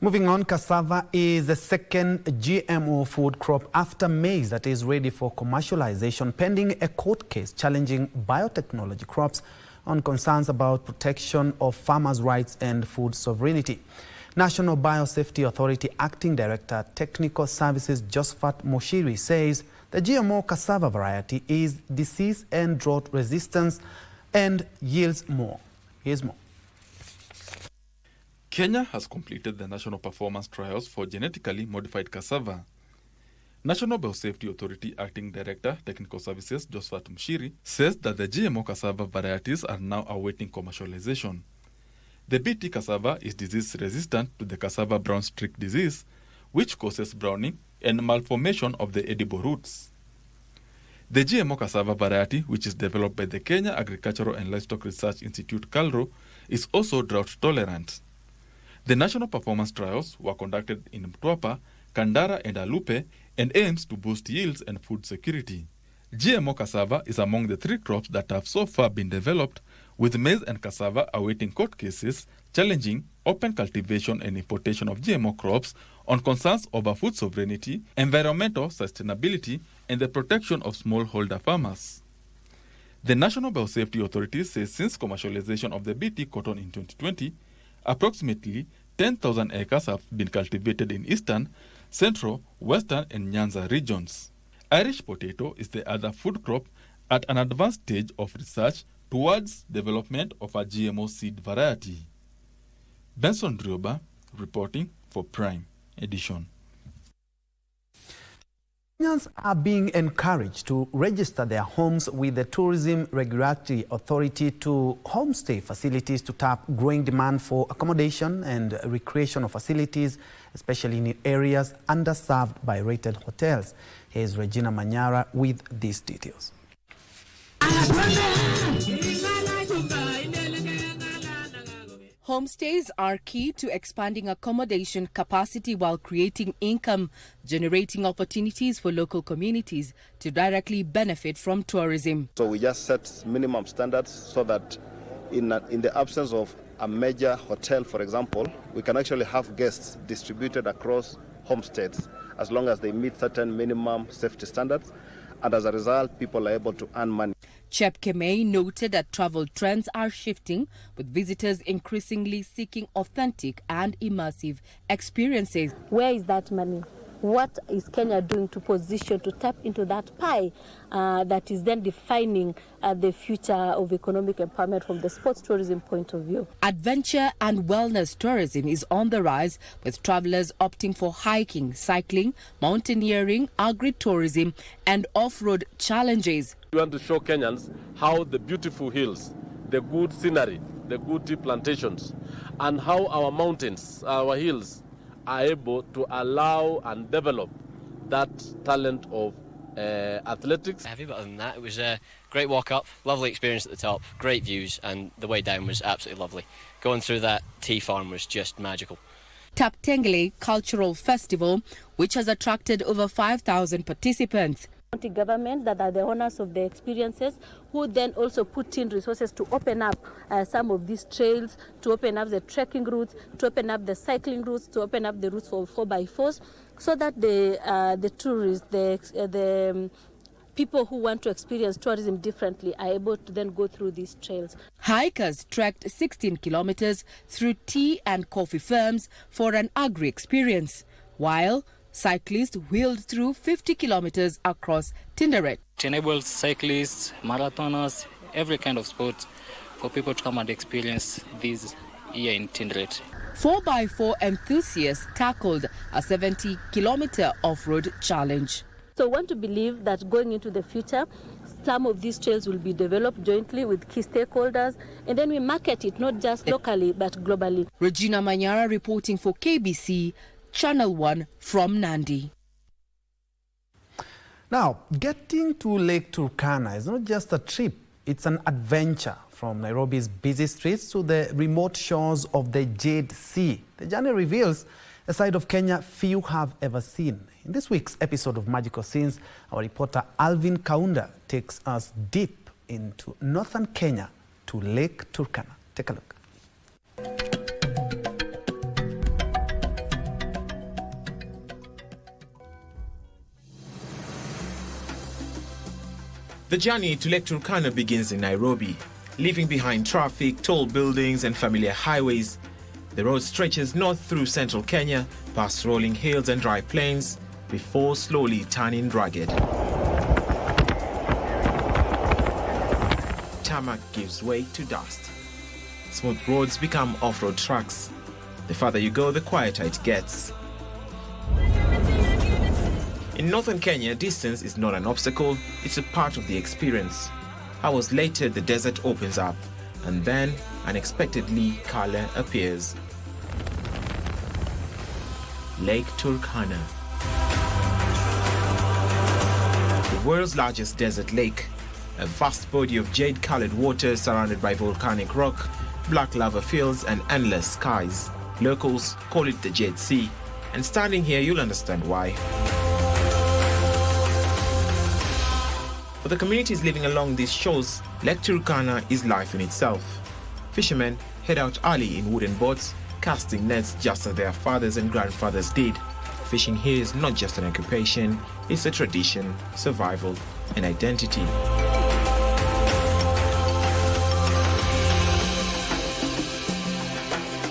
Moving on, cassava is the second GMO food crop after maize that is ready for commercialization, pending a court case challenging biotechnology crops on concerns about protection of farmers' rights and food sovereignty. National Biosafety Authority Acting Director Technical Services Josephat Moshiri says the GMO cassava variety is disease and drought resistant and yields more. Here's more. Kenya has completed the national performance trials for genetically modified cassava. National Biosafety Authority Acting Director Technical Services Josephat Moshiri says that the GMO cassava varieties are now awaiting commercialization. The BT cassava is disease-resistant to the cassava brown streak disease, which causes browning and malformation of the edible roots. The GMO cassava variety, which is developed by the Kenya Agricultural and Livestock Research Institute, KALRO, is also drought-tolerant. The national performance trials were conducted in Mtwapa, Kandara and Alupe and aims to boost yields and food security. GMO cassava is among the 3 crops that have so far been developed with maize and cassava awaiting court cases challenging open cultivation and importation of GMO crops on concerns over food sovereignty, environmental sustainability, and the protection of smallholder farmers. The National Biosafety Authority says since commercialization of the BT cotton in 2020, approximately 10,000 acres have been cultivated in eastern, central, western, and Nyanza regions. Irish potato is the other food crop at an advanced stage of research towards development of a GMO seed variety. Benson Drioba reporting for Prime Edition. Kenyans are being encouraged to register their homes with the Tourism Regulatory Authority to homestay facilities to tap growing demand for accommodation and recreational facilities, especially in areas underserved by rated hotels. Here's Regina Manyara with these details. Homestays are key to expanding accommodation capacity while creating income, generating opportunities for local communities to directly benefit from tourism. So we just set minimum standards so that in the absence of a major hotel, for example, we can actually have guests distributed across homestays as long as they meet certain minimum safety standards. And as a result, people are able to earn money. Chep Kemei noted that travel trends are shifting, with visitors increasingly seeking authentic and immersive experiences. Where is that money? What is Kenya doing to position, to tap into that pie that is then defining the future of economic empowerment from the sports tourism point of view? Adventure and wellness tourism is on the rise, with travelers opting for hiking, cycling, mountaineering, agri-tourism and off-road challenges. We want to show Kenyans how the beautiful hills, the good scenery, the good tea plantations, and how our mountains, our hills, are able to allow and develop that talent of athletics. Heavy, but other than that, it was a great walk up, lovely experience at the top, great views, and the way down was absolutely lovely. Going through that tea farm was just magical. Taptengele Cultural Festival, which has attracted over 5,000 participants. County government that are the owners of the experiences, who then also put in resources to open up some of these trails, to open up the trekking routes, to open up the cycling routes, to open up the routes for 4x4s, so that the tourists, the people who want to experience tourism differently are able to then go through these trails. Hikers trekked 16 kilometers through tea and coffee farms for an agri experience, while cyclists wheeled through 50 kilometers across Tinderet. It enables cyclists, marathoners, every kind of sport for people to come and experience this here in Tinderet. 4x4 enthusiasts tackled a 70-kilometer off-road challenge. So I want to believe that going into the future, some of these trails will be developed jointly with key stakeholders, and then we market it not just locally but globally. Regina Manyara reporting for KBC Channel 1 from Nandi. Now, getting to Lake Turkana is not just a trip, it's an adventure from Nairobi's busy streets to the remote shores of the Jade Sea. The journey reveals a side of Kenya few have ever seen. In this week's episode of Magical Scenes, our reporter Alvin Kaunda takes us deep into northern Kenya to Lake Turkana. Take a look. The journey to Lake Turkana begins in Nairobi. Leaving behind traffic, tall buildings and familiar highways, the road stretches north through central Kenya, past rolling hills and dry plains, before slowly turning rugged. Tarmac gives way to dust. Smooth roads become off-road tracks. The farther you go, the quieter it gets. In northern Kenya, distance is not an obstacle, it's a part of the experience. Hours later, the desert opens up, and then, unexpectedly, color appears. Lake Turkana. The world's largest desert lake, a vast body of jade-colored water surrounded by volcanic rock, black lava fields, and endless skies. Locals call it the Jade Sea, and standing here, you'll understand why. For For the communities living along these shores, Lake Turkana is life in itself. Fishermen head out early in wooden boats, casting nets just as their fathers and grandfathers did. Fishing here is not just an occupation, it's a tradition, survival, and identity.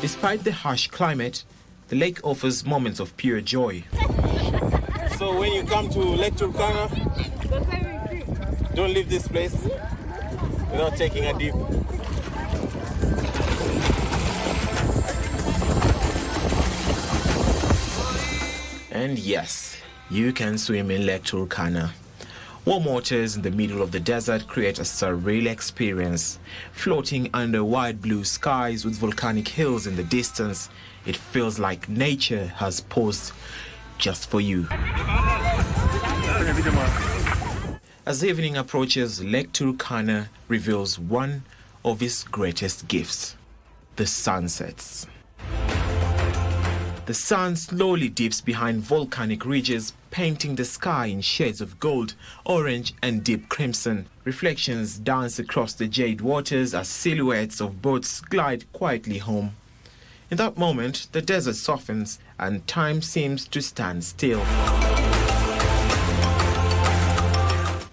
Despite the harsh climate, the lake offers moments of pure joy. So when you come to Lake Turkana, don't leave this place without taking a dip. And yes, you can swim in Lake Turkana. Warm waters in the middle of the desert create a surreal experience. Floating under wide blue skies with volcanic hills in the distance, it feels like nature has paused just for you. As evening approaches, Lake Turkana reveals one of its greatest gifts: the sunsets. The sun slowly dips behind volcanic ridges, painting the sky in shades of gold, orange, and deep crimson. Reflections dance across the jade waters as silhouettes of boats glide quietly home. In that moment, the desert softens and time seems to stand still.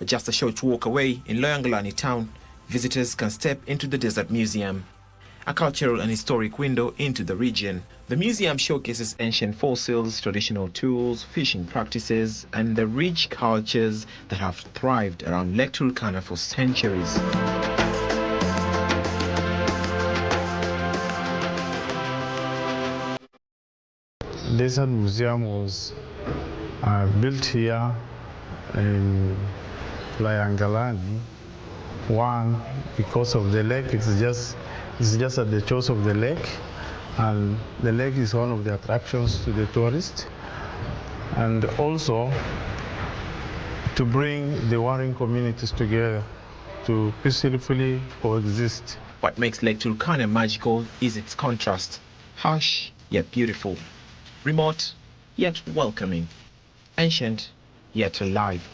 Just a short walk away in Loyangalani town, visitors can step into the Desert Museum, a cultural and historic window into the region. The museum showcases ancient fossils, traditional tools, fishing practices, and the rich cultures that have thrived around Lake Turkana for centuries. Desert Museum was built here in Loyangalani. One, because of the lake, it's just at the shores of the lake, and the lake is one of the attractions to the tourists, and also to bring the warring communities together to peacefully coexist. What makes Lake Turkana magical is its contrast: harsh yet beautiful, remote yet welcoming, ancient yet alive.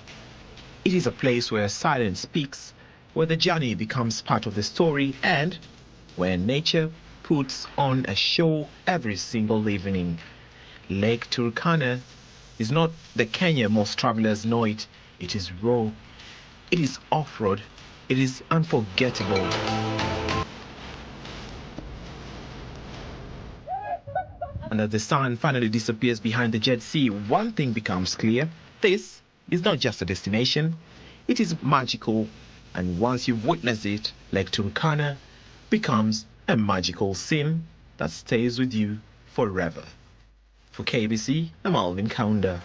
It is a place where silence speaks, where the journey becomes part of the story, and where nature puts on a show every single evening. Lake Turkana is not the Kenya most travelers know it. It is raw, it is off-road, it is unforgettable. And as the sun finally disappears behind the Jet Sea, one thing becomes clear: this is not just a destination, it is magical. And once you've witnessed it, Lake Turkana becomes a magical scene that stays with you forever. For KBC, I'm Alvin Kaunda.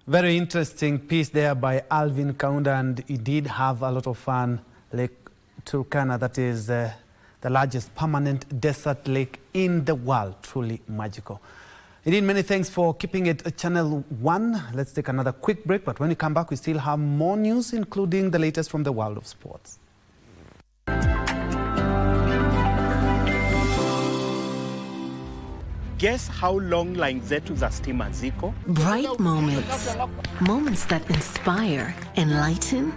Very interesting piece there by Alvin Kaunda, and he did have a lot of fun. Lake Turkana, that is the largest permanent desert lake in the world, truly magical. Indeed, many thanks for keeping it Channel 1. Let's take another quick break, but when we come back, we still have more news, including the latest from the world of sports. Guess how long line zetu za stima ziko? Bright moments. Moments that inspire, enlighten,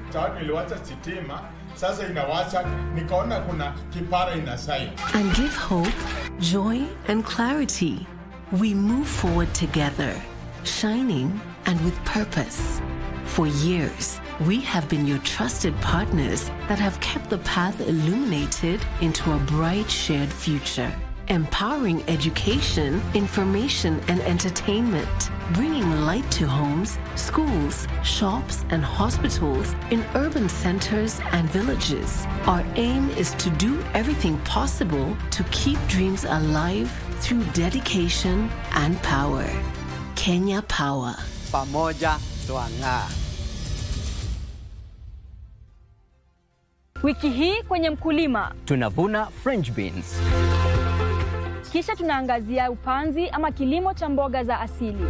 and give hope, joy, and clarity. We move forward together, shining and with purpose. For years, we have been your trusted partners that have kept the path illuminated into a bright shared future. Empowering education, information, and entertainment, bringing light to homes, schools, shops, and hospitals in urban centers and villages. Our aim is to do everything possible to keep dreams alive through dedication and power. Kenya Power. Pamoja twang'aa. Wiki hii kwenye mkulima tunavuna French beans. Kisha tunaangazia upanzi ama kilimo cha mboga za asili.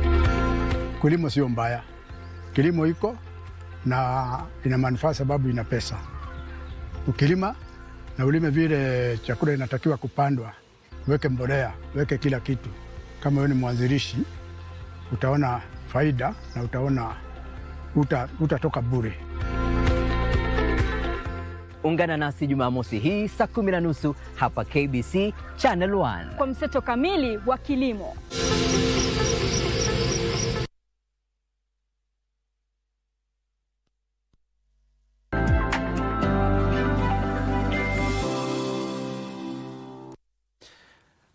Kilimo sio mbaya. Kilimo iko na ina manufaa sababu ina pesa. Ukilima na ulime vile chakula inatakiwa kupandwa, weke mbolea, weke kila kitu. Kama wewe ni mwanzilishi, utaona faida na utaona utatoka bure. Ungana nasi Jumamosi hii saa 10:30 hapa KBC Channel 1 kwa mseto kamili wa kilimo.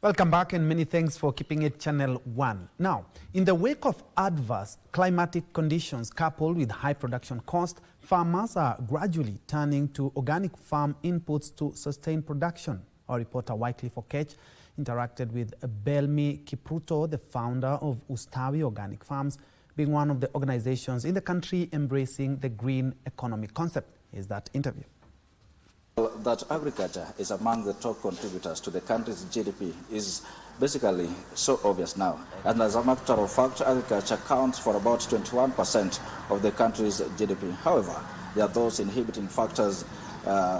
Welcome back and many thanks for keeping it Channel 1. Now, in the wake of adverse climatic conditions coupled with high production cost, farmers are gradually turning to organic farm inputs to sustain production. Our reporter Wycliffe Okech interacted with Belmi Kipruto, the founder of Ustawi Organic Farms, being one of the organizations in the country embracing the green economy concept. Here's that interview. That agriculture is among the top contributors to the country's GDP is basically so obvious now. And as a matter of fact, agriculture accounts for about 21% of the country's GDP. However, there are those inhibiting factors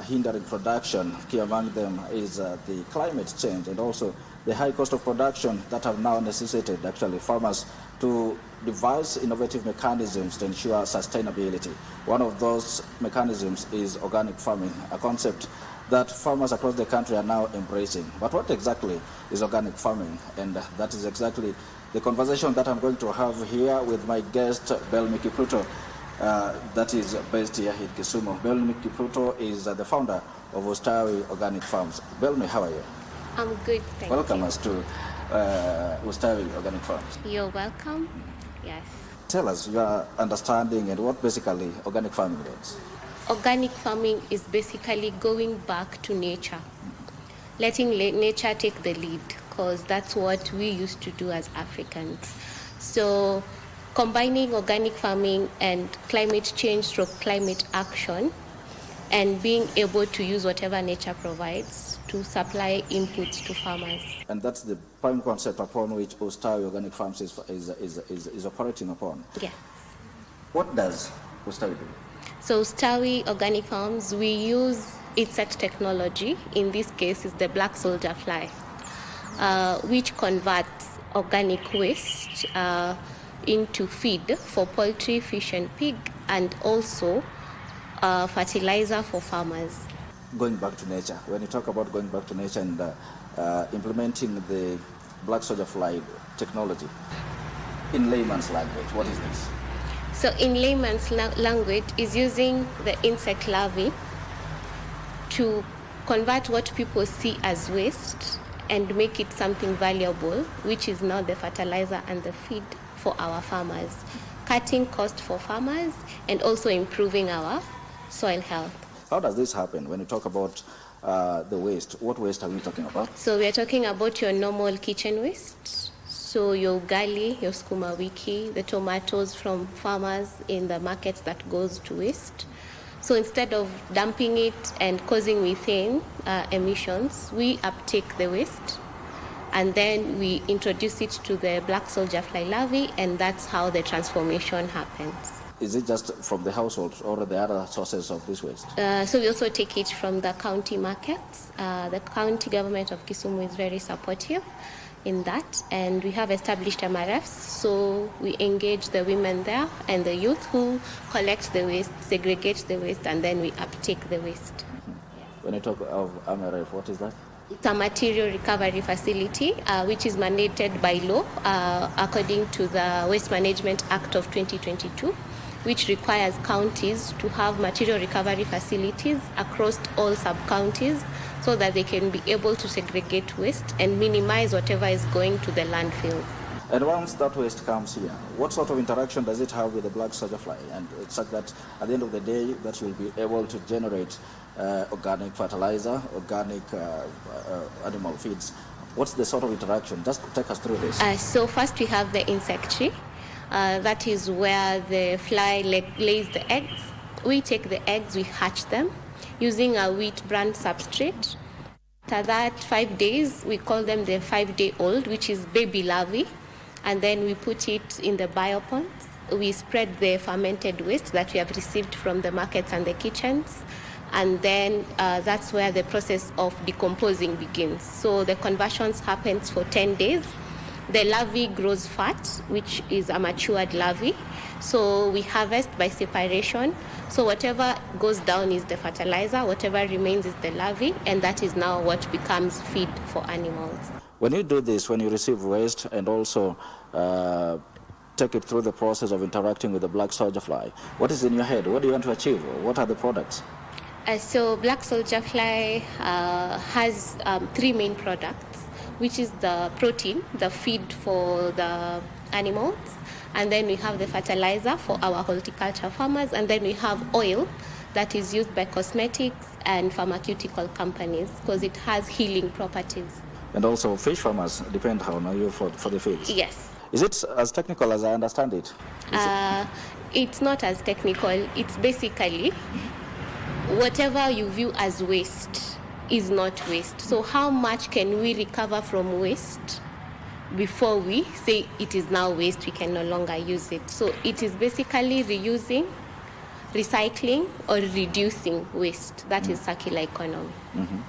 hindering production. Key among them is the climate change and also the high cost of production that have now necessitated actually farmers to devise innovative mechanisms to ensure sustainability. One of those mechanisms is organic farming, a concept that farmers across the country are now embracing. But what exactly is organic farming? And that is exactly the conversation that I'm going to have here with my guest, Belmi Kipruto, that is based here in Kisumu. Belmi Kipruto is the founder of Ustawi Organic Farms. Belmi, how are you? I'm good, thank you. Welcome us to Ustawi Organic Farms. You're welcome. Yes. Tell us your understanding and what basically organic farming means. Organic farming is basically going back to nature, letting nature take the lead, because that's what we used to do as Africans. So combining organic farming and climate change through climate action and being able to use whatever nature provides to supply inputs to farmers. And that's the prime concept upon which Ustawi Organic Farms is operating upon. Yes. What does Ustawi do? So Ustawi Organic Farms, we use insect technology. In this case, is the black soldier fly, which converts organic waste into feed for poultry, fish, and pig, and also fertilizer for farmers. Going back to nature. When you talk about going back to nature and implementing the black soldier fly technology, in layman's language, what is this? So in layman's language is using the insect larvae to convert what people see as waste and make it something valuable, which is now the fertilizer and the feed for our farmers, cutting cost for farmers and also improving our soil health. How does this happen when you talk about the waste? What waste are we talking about? So we are talking about your normal kitchen waste. So your ugali, your sukuma wiki, the tomatoes from farmers in the markets that goes to waste. So instead of dumping it and causing methane emissions, we uptake the waste and then we introduce it to the black soldier fly larvae, and that's how the transformation happens. Is it just from the households or the other sources of this waste? So we also take it from the county markets. The county government of Kisumu is very supportive in that, and we have established MRFs, so we engage the women there and the youth who collect the waste, segregate the waste, and then we uptake the waste. When you talk of MRF, what is that? It's a material recovery facility, which is mandated by law according to the Waste Management Act of 2022, which requires counties to have material recovery facilities across all sub-counties so that they can be able to segregate waste and minimize whatever is going to the landfill. And once that waste comes here, what sort of interaction does it have with the black soldier fly? And it's such that at the end of the day, that you'll be able to generate organic fertilizer, organic animal feeds. What's the sort of interaction? Just take us through this. So first we have the insectary. That is where the fly lays the eggs. We take the eggs, we hatch them using a wheat bran substrate. After that, 5 days, we call them the 5-day-old, which is baby larvae. And then we put it in the bioponds. We spread the fermented waste that we have received from the markets and the kitchens and then that's where the process of decomposing begins. So the conversions happens for 10 days. The larvae grows fat, which is a matured larvae. So we harvest by separation. So whatever goes down is the fertilizer, whatever remains is the larvae, and that is now what becomes feed for animals. When you do this, when you receive waste and also take it through the process of interacting with the black soldier fly, what is in your head? What do you want to achieve? What are the products? So black soldier fly has 3 main products, which is the protein, the feed for the animals, and then we have the fertilizer for our horticulture farmers, and then we have oil that is used by cosmetics and pharmaceutical companies because it has healing properties. And also fish farmers depend on you for the feeds? Yes. Is it as technical as I understand it? It's not as technical. It's basically whatever you view as waste is not waste. So how much can we recover from waste before we say it is now waste, we can no longer use it? So it is basically reusing, recycling, or reducing waste. That is circular economy.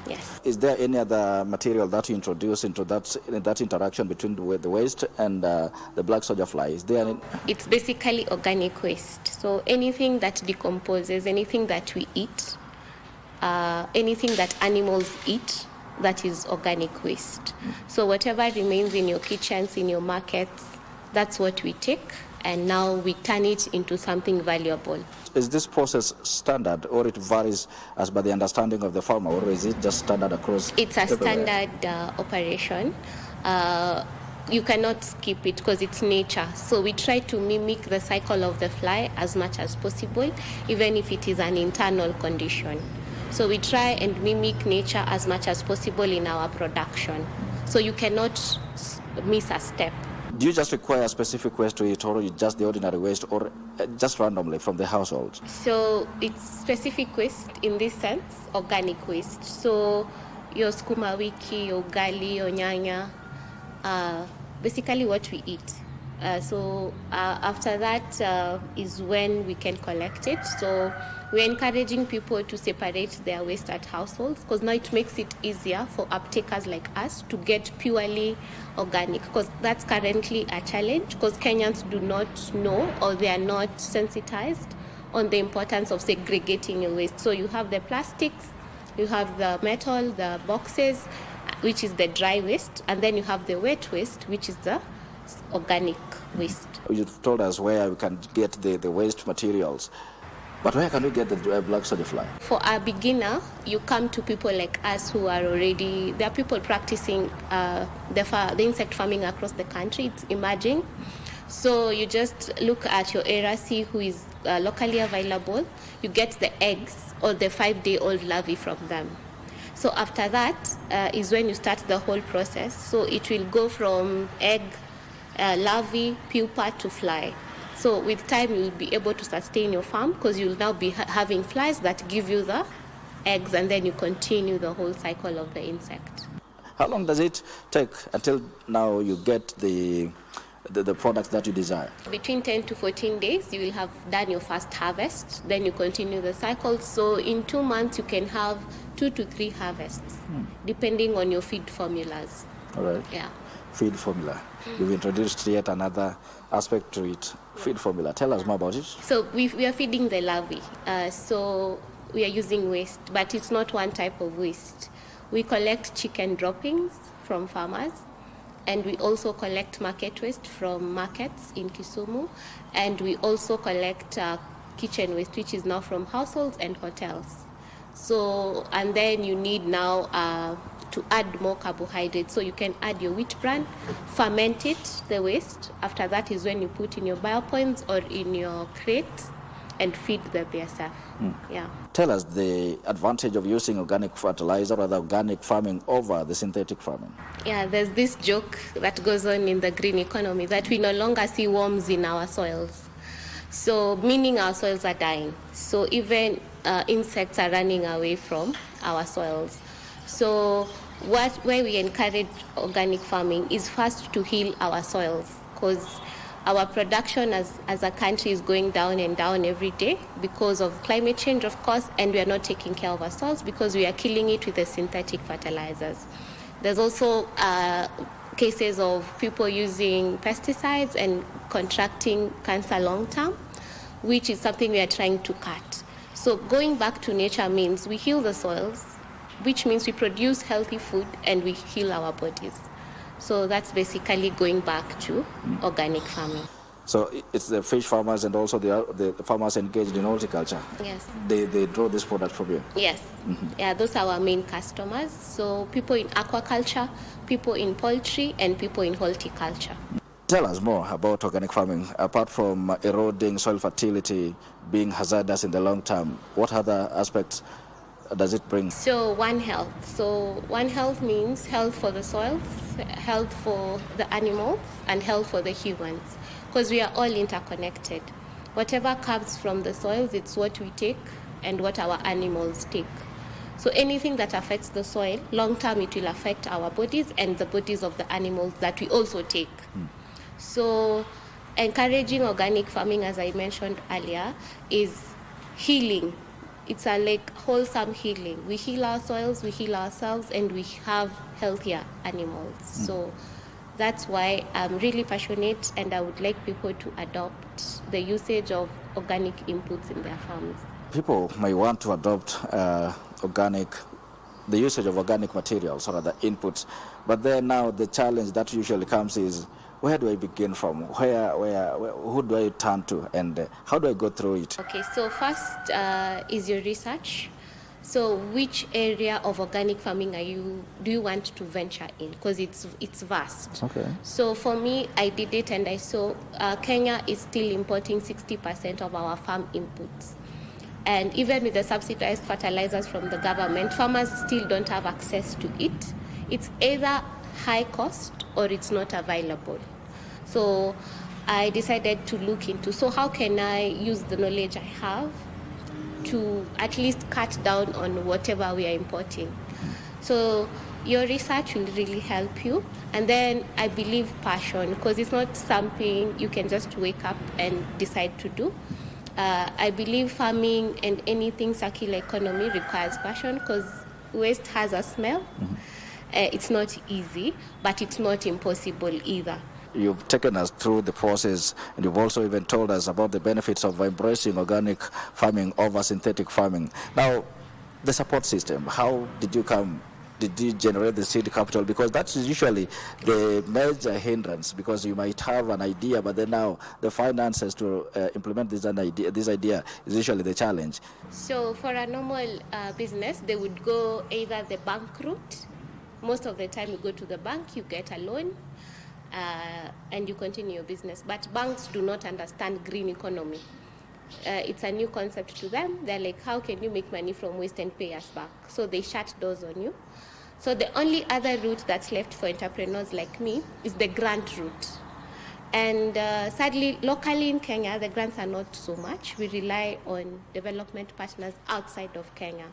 Yes. Is there any other material that you introduce into that interaction between the waste and the black soldier fly? Is there any? It's basically organic waste. So anything that decomposes, anything that we eat, anything that animals eat, that is organic waste. So whatever remains in your kitchens, in your markets, that's what we take, and now we turn it into something valuable. Is this process standard, or it varies as by the understanding of the farmer, or is it just standard across? It's a standard operation. You cannot skip it because it's nature. So we try to mimic the cycle of the fly as much as possible, even if it is an internal condition. So we try and mimic nature as much as possible in our production. So you cannot miss a step. Do you just require a specific waste to eat, or just the ordinary waste, or just randomly from the household? So it's specific waste in this sense, organic waste. So your sukuma wiki, your ugali, your nyanya, basically what we eat. After that is when we can collect it. So we're encouraging people to separate their waste at households because now it makes it easier for uptakers like us to get purely organic, because that's currently a challenge because Kenyans do not know, or they are not sensitized on the importance of segregating your waste. So you have the plastics, you have the metal, the boxes, which is the dry waste, and then you have the wet waste, which is the organic waste. You've told us where we can get the waste materials, but where can we get the black soldier fly? For a beginner, you come to people like us who are already, there are people practicing the insect farming across the country. It's emerging. So you just look at your area, see who is locally available. You get the eggs or the 5-day-old larvae from them. So after that is when you start the whole process. So it will go from egg, larvae, pupa to fly. So with time, you'll be able to sustain your farm because you'll now be having flies that give you the eggs, and then you continue the whole cycle of the insect. How long does it take until now you get the products that you desire? Between 10 to 14 days, you will have done your first harvest. Then you continue the cycle. So in 2 months, you can have 2 to 3 harvests, depending on your feed formulas. All right. Yeah. Feed formula. You've introduced yet another aspect to it. Feed formula. Tell us more about it. So we are feeding the larvae. So we are using waste, but it's not one type of waste. We collect chicken droppings from farmers, and we also collect market waste from markets in Kisumu, and we also collect kitchen waste, which is now from households and hotels. So, and then you need now to add more carbohydrates. So you can add your wheat bran, ferment it, the waste. After that is when you put in your biopoints or in your crates and feed the BSF. Yeah. Tell us the advantage of using organic fertilizer or the organic farming over the synthetic farming. Yeah, there's this joke that goes on in the green economy that we no longer see worms in our soils. So meaning our soils are dying. So even insects are running away from our soils. So where we encourage organic farming is first to heal our soils, because Our production as a country is going down and down every day because of climate change, of course, and we are not taking care of our soils because we are killing it with the synthetic fertilizers. There's also cases of people using pesticides and contracting cancer long term, which is something we are trying to cut. So going back to nature means we heal the soils, which means we produce healthy food and we heal our bodies. So that's basically going back to organic farming. So it's the fish farmers and also the farmers engaged in horticulture. Yes. They draw this product from you. Yes. Yeah, those are our main customers. So people in aquaculture, people in poultry, and people in horticulture. Tell us more about organic farming. Apart from eroding soil fertility, being hazardous in the long term, what other aspects does it bring? So One Health. So One Health means health for the soils, health for the animals, and health for the humans. Because we are all interconnected. Whatever comes from the soils, it's what we take and what our animals take. So anything that affects the soil, long term it will affect our bodies and the bodies of the animals that we also take. So encouraging organic farming, as I mentioned earlier, is healing. It's a like wholesome healing. We heal our soils, we heal ourselves, and we have healthier animals. So that's why I'm really passionate, and I would like people to adopt the usage of organic inputs in their farms. People may want to adopt the usage of organic materials or the inputs, but then now the challenge that usually comes is, where do I begin from? Who do I turn to, and how do I go through it? Okay, so first is your research. So which area of organic farming do you want to venture in? Because it's vast. Okay. So for me, I did it and I saw Kenya is still importing 60% of our farm inputs. And even with the subsidized fertilizers from the government, farmers still don't have access to it. It's either high cost or it's not available. So I decided to look into, so how can I use the knowledge I have to at least cut down on whatever we are importing? So your research will really help you. And then I believe passion, because it's not something you can just wake up and decide to do. I believe farming and anything circular economy requires passion, because waste has a smell. It's not easy, but it's not impossible either. You've taken us through the process, and you've also even told us about the benefits of embracing organic farming over synthetic farming. Now, the support system, how did you come? Did you generate the seed capital? Because that's usually the major hindrance, because you might have an idea, but then now the finances to implement this idea is usually the challenge. So for a normal business, they would go either the bank route. Most of the time you go to the bank, you get a loan, and you continue your business. But banks do not understand green economy. It's a new concept to them. They're like, how can you make money from waste and pay us back? So they shut doors on you. So the only other route that's left for entrepreneurs like me is the grant route. And sadly, locally in Kenya, the grants are not so much. We rely on development partners outside of Kenya.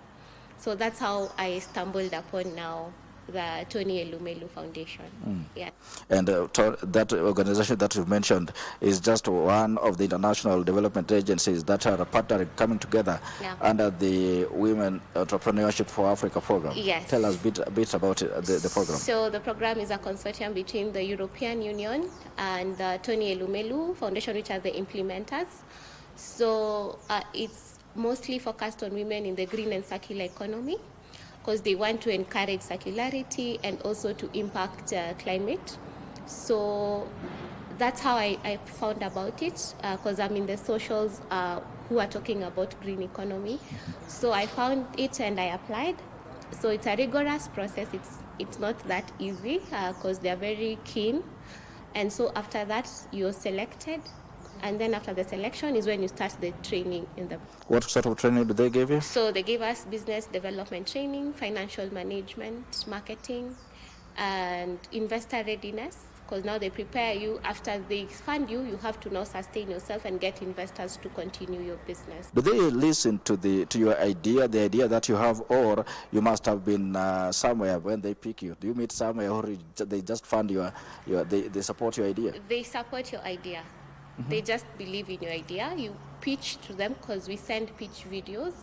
So that's how I stumbled upon now the Tony Elumelu Foundation. Yeah. And that organization that you mentioned is just one of the international development agencies that are partnering, coming together under the Women Entrepreneurship for Africa program. Yes. Tell us a bit about the program. So the program is a consortium between the European Union and the Tony Elumelu Foundation, which are the implementers. So it's mostly focused on women in the green and circular economy, because they want to encourage circularity and also to impact climate. So that's how I found about it, because I'm in the socials who are talking about green economy. So I found it and I applied. So it's a rigorous process. It's not that easy, because they're very keen. And so after that, you're selected. And then after the selection is when you start the training in the... What sort of training do they give you? So they gave us business development training, financial management, marketing, and investor readiness. Because now they prepare you. After they fund you, you have to now sustain yourself and get investors to continue your business. Do they listen to your idea, the idea that you have, or you must have been somewhere when they pick you? Do you meet somewhere, or they just fund they support your idea? They support your idea. They just believe in your idea. You pitch to them because we send pitch videos.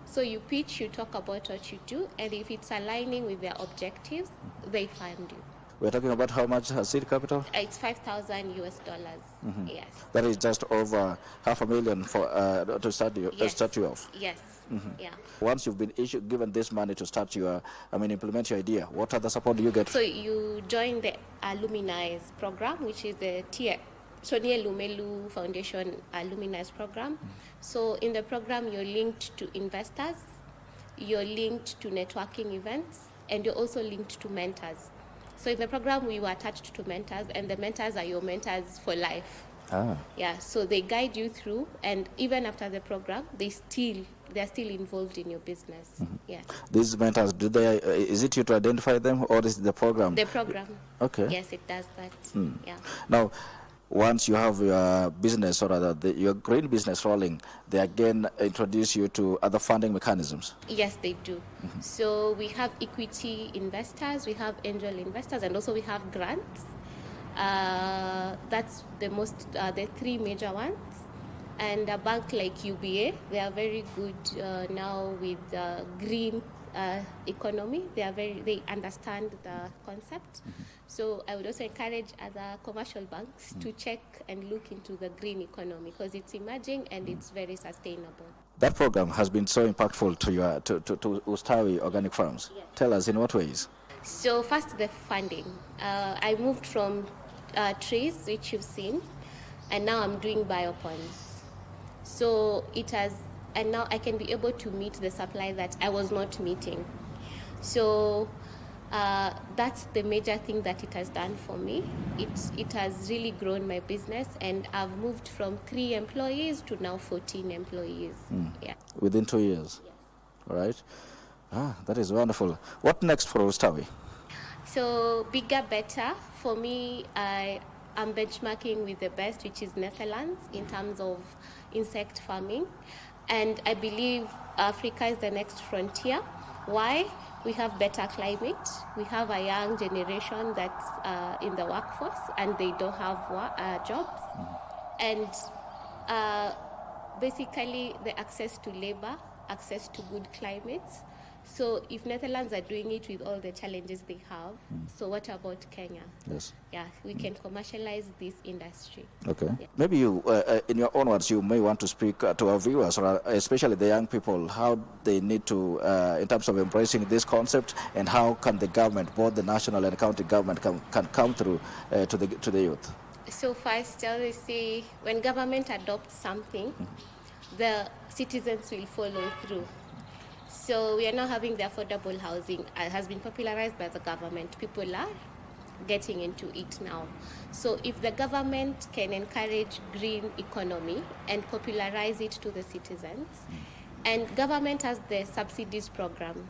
So you pitch, you talk about what you do, and if it's aligning with their objectives, they fund you. We're talking about how much seed capital? It's $5,000 US. Yes. That is just over $500,000 for to start you off. Yes. Yeah. Once you've been given this money to start implement your idea, what other support do you get? So you join the Alumni program, which is the Sonia Lumelu Foundation Alumni program. So in the program, you're linked to investors, you're linked to networking events, and you're also linked to mentors. So in the program, we were attached to mentors, and the mentors are your mentors for life. Yeah, so they guide you through, and even after the program, they're still involved in your business. Yeah. These mentors, is it you to identify them, or is it the program? The program. Okay. Yes, it does that. Yeah. Now, once you have your business or rather your green business rolling, they again introduce you to other funding mechanisms. Yes, they do. So we have equity investors, we have angel investors, and also we have grants. That's the three major ones. And a bank like UBA, they are very good now with green economy. They understand the concept. So I would also encourage other commercial banks to check and look into the green economy because it's emerging and it's very sustainable. That program has been so impactful to Ustawi organic farms. Yes. Tell us in what ways? So first, the funding. I moved from trees, which you've seen, and now I'm doing bioponds. So and now I can be able to meet the supply that I was not meeting. So that's the major thing that it has done for me. It has really grown my business, and I've moved from 3 employees to now 14 employees. Yeah. Within 2 years? Yes. All right. That is wonderful. What next for Ustawi? So bigger, better. For me, I'm benchmarking with the best, which is Netherlands, in terms of insect farming. And I believe Africa is the next frontier. Why? We have better climate. We have a young generation that's in the workforce and they don't have jobs. And basically the access to labor, access to good climates. So if Netherlands are doing it with all the challenges they have, so what about Kenya? Yes. Yeah, we can commercialize this industry. Okay. Yeah. Maybe you, in your own words, you may want to speak to our viewers, or especially the young people, how they need to, in terms of embracing this concept, and how can the government, both the national and county government, can come through to the youth? So first, I always say, when government adopts something, the citizens will follow through. So we are now having the affordable housing. It has been popularized by the government. People are getting into it now. So if the government can encourage green economy and popularize it to the citizens, and government has the subsidies program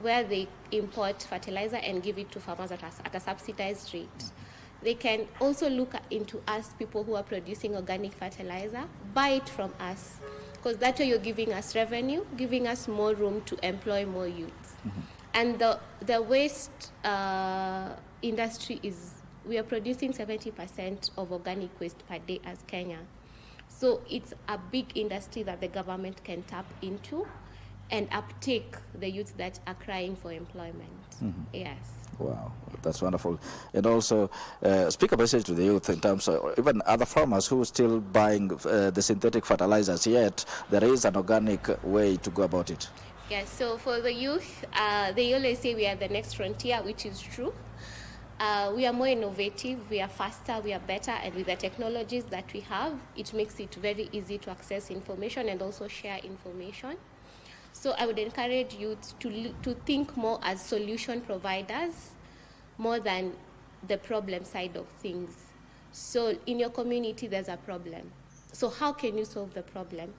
where they import fertilizer and give it to farmers at a subsidized rate. They can also look into us, people who are producing organic fertilizer, buy it from us. Because that way you're giving us revenue, giving us more room to employ more youths. And the waste industry we are producing 70% of organic waste per day as Kenya. So it's a big industry that the government can tap into and uptake the youth that are crying for employment. Yes. Wow, that's wonderful. And also, speak a message to the youth in terms of even other farmers who are still buying the synthetic fertilizers, yet there is an organic way to go about it. Yeah, so for the youth, they always say we are the next frontier, which is true. We are more innovative, we are faster, we are better, and with the technologies that we have, it makes it very easy to access information and also share information. So I would encourage youth to think more as solution providers more than the problem side of things. So in your community, there's a problem. So how can you solve the problem?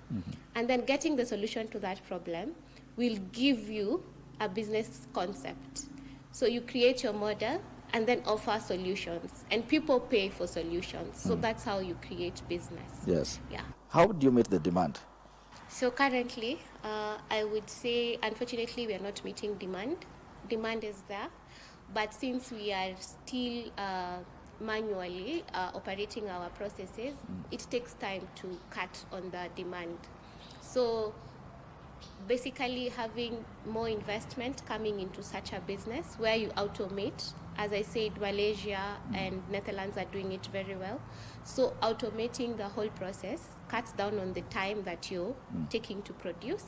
And then getting the solution to that problem will give you a business concept. So you create your model and then offer solutions. And people pay for solutions. So that's how you create business. Yes. Yeah. How do you meet the demand? So currently, I would say, unfortunately, we are not meeting demand. Demand is there. But since we are still manually operating our processes, it takes time to cut on the demand. So basically having more investment coming into such a business where you automate, as I said, Malaysia and Netherlands are doing it very well. So automating the whole process cuts down on the time that you're taking to produce.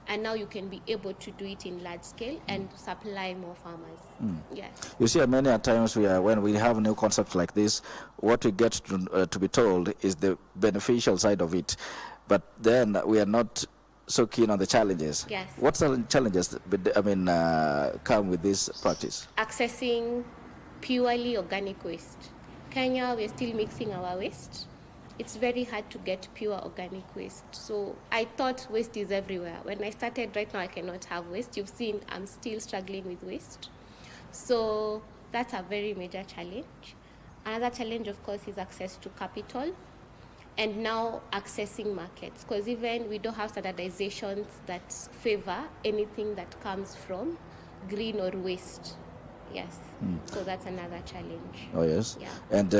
And now you can be able to do it in large scale and supply more farmers. Yes. You see, many times when we have new concepts like this, what we get to be told is the beneficial side of it. But then we are not so keen on the challenges. Yes. What challenges, come with this practice? Accessing purely organic waste. Kenya, we're still mixing our waste. It's very hard to get pure organic waste. So I thought waste is everywhere. When I started, right now I cannot have waste. You've seen I'm still struggling with waste. So that's a very major challenge. Another challenge, of course, is access to capital. And now accessing markets, because even we don't have standardizations that favor anything that comes from green or waste. Yes, so that's another challenge. Oh, yes. Yeah. And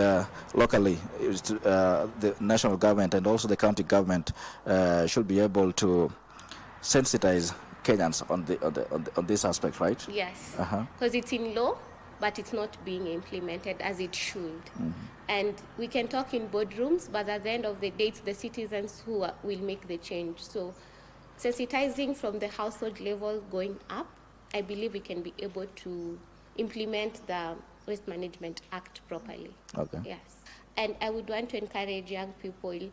locally, the national government and also the county government should be able to sensitize Kenyans on this aspect, right? Yes, because it's in law, but it's not being implemented as it should. And we can talk in boardrooms, but at the end of the day, it's the citizens who will make the change. So sensitizing from the household level going up, I believe we can be able to implement the Waste Management Act properly. Okay. Yes. And I would want to encourage young people,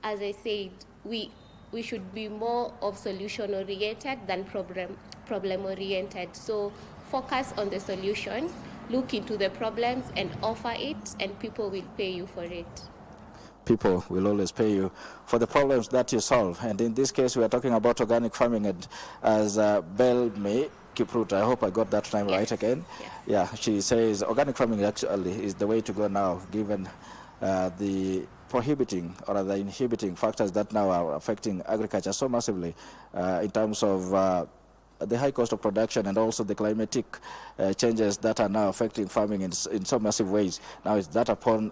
as I said, we should be more of solution-oriented than problem-oriented. So focus on the solution, look into the problems and offer it, and people will pay you for it. People will always pay you for the problems that you solve. And in this case, we are talking about organic farming, and as Bell May Kiprut, I hope I got that name right again. Yes. Yeah, she says organic farming actually is the way to go now, given the prohibiting or the inhibiting factors that now are affecting agriculture so massively in terms of the high cost of production and also the climatic changes that are now affecting farming in so massive ways. Now it's upon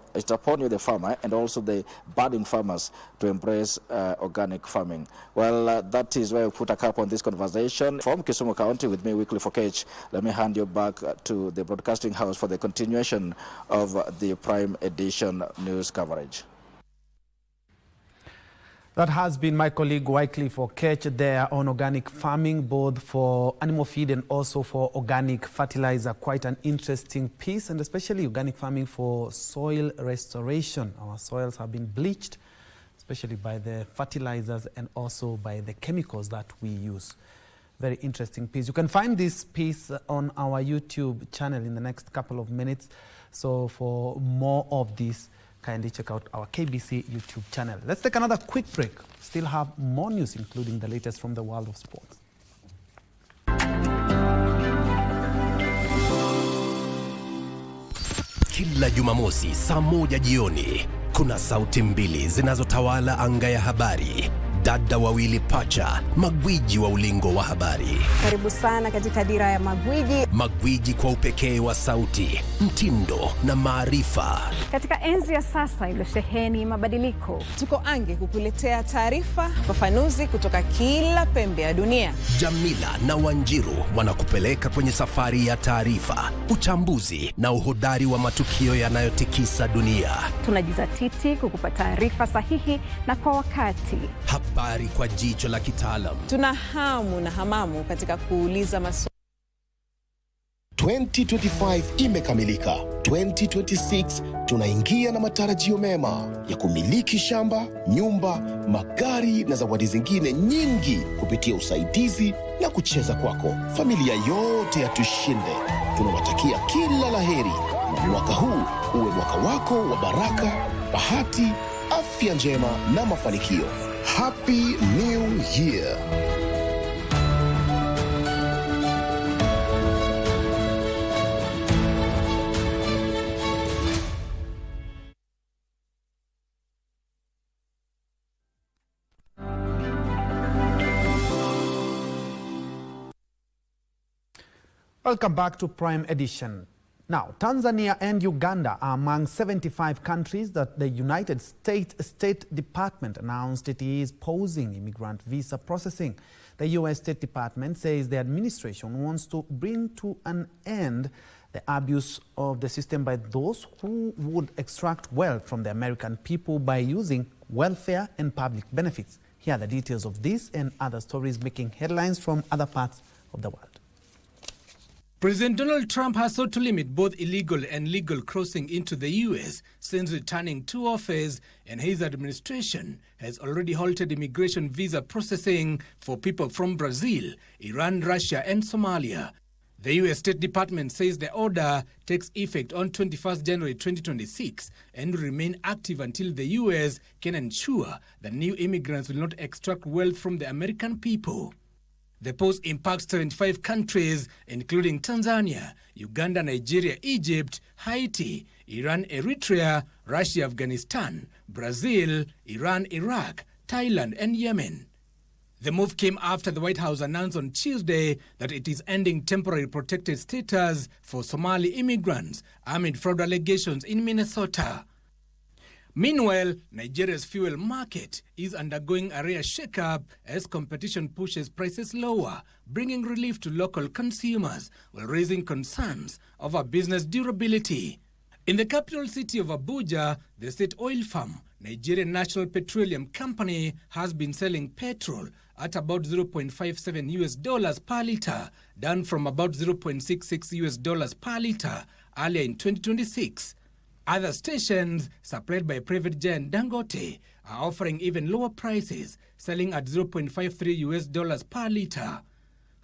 you, the farmer, and also the budding farmers to embrace organic farming. Well, that is where we put a cap on this conversation. From Kisumu County, with me weekly for KH, let me hand you back to the broadcasting house for the continuation of the Prime Edition news coverage. That has been my colleague Wycliffe for Ketch there on organic farming, both for animal feed and also for organic fertilizer. Quite an interesting piece, and especially organic farming for soil restoration. Our soils have been bleached, especially by the fertilizers and also by the chemicals that we use. Very interesting piece. You can find this piece on our YouTube channel in the next couple of minutes. So for more of this, kindly check out our KBC YouTube channel. Let's take another quick break. Still have more news, including the latest from the world of sports. Kila Jumamosi saa 1 jioni kuna sauti mbili zinazotawala anga ya habari. Dada wawili pacha, magwiji wa ulingo wa habari. Karibu sana katika dira ya magwiji. Magwiji kwa upekee wa sauti, mtindo na maarifa. Katika enzi ya sasa iliyosheheni mabadiliko, tuko ange kukuletea taarifa, fafanuzi kutoka kila pembe ya dunia. Jamila na Wanjiru wanakupeleka kwenye safari ya taarifa, uchambuzi na uhodari wa matukio yanayotikisa dunia. Tunajizatiti kukupa taarifa sahihi na kwa wakati. Habari kwa jicho la kitaalamu. Tuna hamu na hamamu katika kuuliza maswali. 2025 imekamilika. 2026 tunaingia na matarajio mema ya kumiliki shamba, nyumba, magari na zawadi zingine nyingi kupitia usaidizi na kucheza kwako. Familia yote ya Tushinde tunawatakia kila laheri, na mwaka huu uwe mwaka wako wa baraka, bahati, afya njema na mafanikio. Happy New Year. Welcome back to Prime Edition. Now, Tanzania and Uganda are among 75 countries that the United States State Department announced it is pausing immigrant visa processing. The U.S. State Department says the administration wants to bring to an end the abuse of the system by those who would extract wealth from the American people by using welfare and public benefits. Here are the details of this and other stories making headlines from other parts of the world. President Donald Trump has sought to limit both illegal and legal crossing into the U.S. since returning to office, and his administration has already halted immigration visa processing for people from Brazil, Iran, Russia, and Somalia. The U.S. State Department says the order takes effect on 21st January 2026 and will remain active until the U.S. can ensure that new immigrants will not extract wealth from the American people. The pause impacts 75 countries, including Tanzania, Uganda, Nigeria, Egypt, Haiti, Iran, Eritrea, Russia, Afghanistan, Brazil, Iran, Iraq, Thailand, and Yemen. The move came after the White House announced on Tuesday that it is ending temporary protected status for Somali immigrants amid fraud allegations in Minnesota. Meanwhile, Nigeria's fuel market is undergoing a rare shakeup as competition pushes prices lower, bringing relief to local consumers while raising concerns over business durability. In the capital city of Abuja, the state oil firm, Nigerian National Petroleum Company, has been selling petrol at about $0.57 per litre, down from about $0.66 per litre earlier in 2026. Other stations, supplied by private giant Dangote, are offering even lower prices, selling at $0.53 per litre.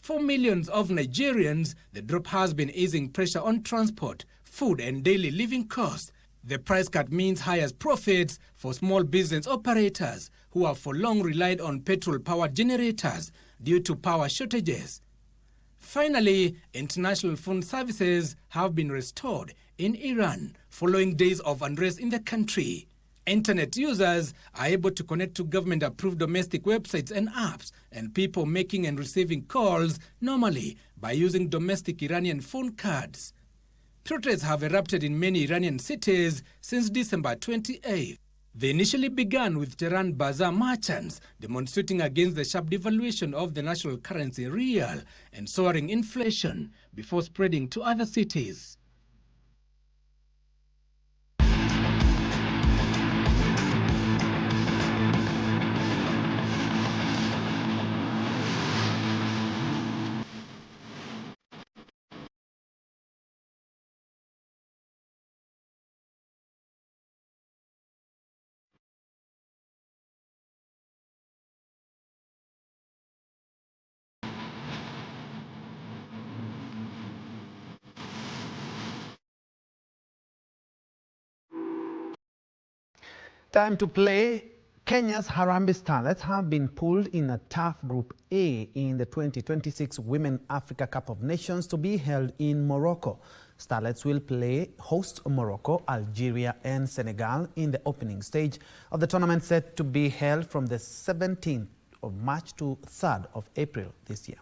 For millions of Nigerians, the drop has been easing pressure on transport, food, and daily living costs. The price cut means higher profits for small business operators who have for long relied on petrol-powered generators due to power shortages. Finally, international phone services have been restored in Iran following days of unrest in the country. Internet users are able to connect to government-approved domestic websites and apps, and people making and receiving calls normally by using domestic Iranian phone cards. Protests have erupted in many Iranian cities since December 28. They initially began with Tehran bazaar merchants demonstrating against the sharp devaluation of the national currency rial and soaring inflation before spreading to other cities. Time to play. Kenya's Harambee Starlets have been pulled in a tough Group A in the 2026 Women Africa Cup of Nations to be held in Morocco. Starlets will play host Morocco, Algeria, and Senegal in the opening stage of the tournament, set to be held from the 17th of March to 3rd of April this year.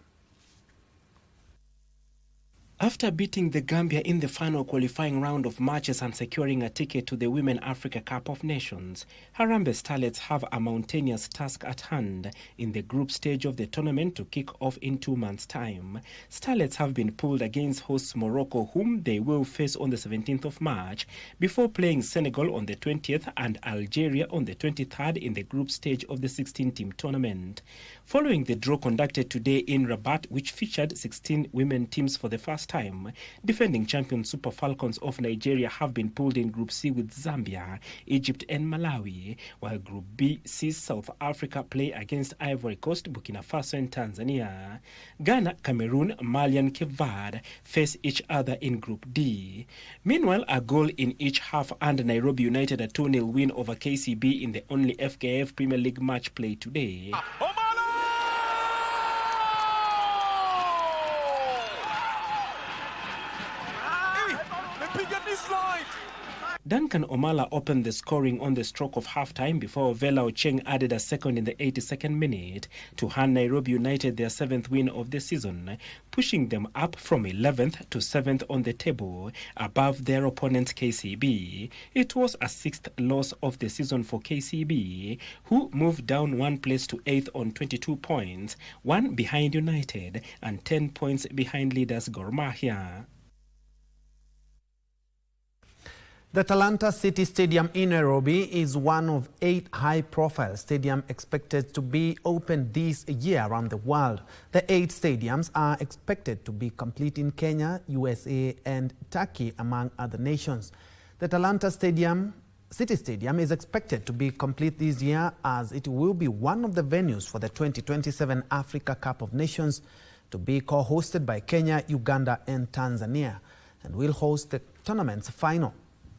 After beating the Gambia in the final qualifying round of matches and securing a ticket to the Women Africa Cup of Nations, Harambee Starlets have a mountainous task at hand in the group stage of the tournament to kick off in 2 months' time. Starlets have been pulled against hosts Morocco, whom they will face on the 17th of March, before playing Senegal on the 20th and Algeria on the 23rd in the group stage of the 16-team tournament. Following the draw conducted today in Rabat, which featured 16 women teams for the first time, defending champion Super Falcons of Nigeria have been pulled in Group C with Zambia, Egypt and Malawi, while Group B sees South Africa play against Ivory Coast, Burkina Faso and Tanzania. Ghana, Cameroon, Mali and Cape Verde face each other in Group D. Meanwhile, a goal in each half earned Nairobi United a 2-0 win over KCB in the only FKF Premier League match played today. Duncan Omala opened the scoring on the stroke of halftime before Vela Ocheng added a second in the 82nd minute to hand Nairobi United their 7th win of the season, pushing them up from 11th to 7th on the table, above their opponent KCB. It was a 6th loss of the season for KCB, who moved down 1 place to 8th on 22 points, 1 behind United and 10 points behind leaders Gor Mahia. The Talanta City Stadium in Nairobi is one of 8 high-profile stadiums expected to be opened this year around the world. The 8 stadiums are expected to be complete in Kenya, USA, and Turkey, among other nations. The Talanta City Stadium is expected to be complete this year, as it will be one of the venues for the 2027 Africa Cup of Nations, to be co-hosted by Kenya, Uganda, and Tanzania, and will host the tournament's final.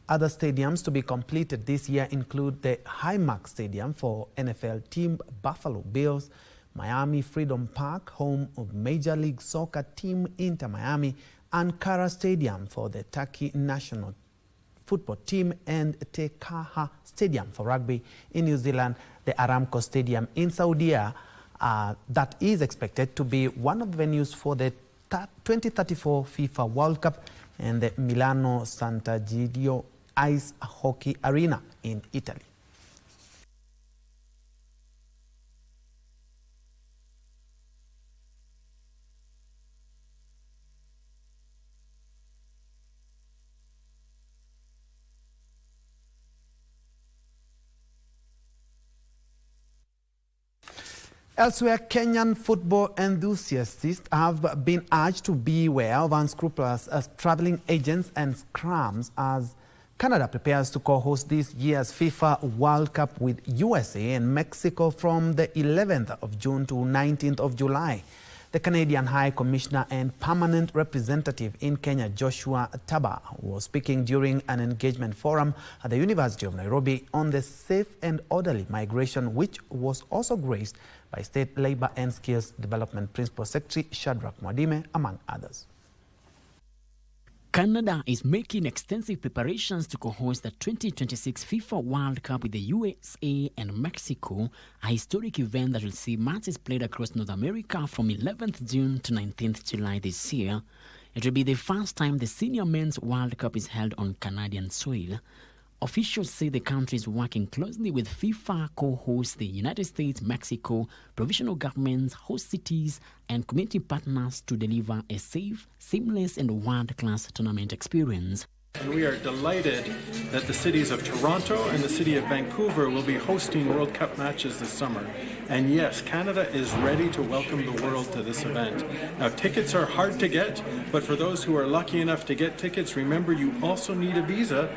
Other stadiums to be completed this year include the Highmark Stadium for NFL team Buffalo Bills, Miami Freedom Park, home of Major League Soccer team Inter Miami, and Kara Stadium for the Turkey national football team, and Turkana Stadium for rugby in New Zealand, the Aramco Stadium in Saudi that is expected to be one of the venues for the 2034 FIFA World Cup, and the Milano Sant'Egidio Ice Hockey Arena in Italy. Elsewhere, Kenyan football enthusiasts have been urged to beware of unscrupulous traveling agents and scams as Canada prepares to co-host this year's FIFA World Cup with USA and Mexico from the 11th of June to 19th of July. The Canadian High Commissioner and Permanent Representative in Kenya, Joshua Taba, was speaking during an engagement forum at the University of Nairobi on the safe and orderly migration, which was also graced by State Labour and Skills Development Principal Secretary Shadrach Mwadime, among others. Canada is making extensive preparations to co-host the 2026 FIFA World Cup with the USA and Mexico, a historic event that will see matches played across North America from 11th June to 19th July this year. It will be the first time the Senior Men's World Cup is held on Canadian soil. Officials say the country is working closely with FIFA co-hosts, the United States, Mexico, provincial governments, host cities, and community partners to deliver a safe, seamless, and world-class tournament experience. And we are delighted that the cities of Toronto and the city of Vancouver will be hosting World Cup matches this summer. And yes, Canada is ready to welcome the world to this event. Now, tickets are hard to get, but for those who are lucky enough to get tickets, remember you also need a visa.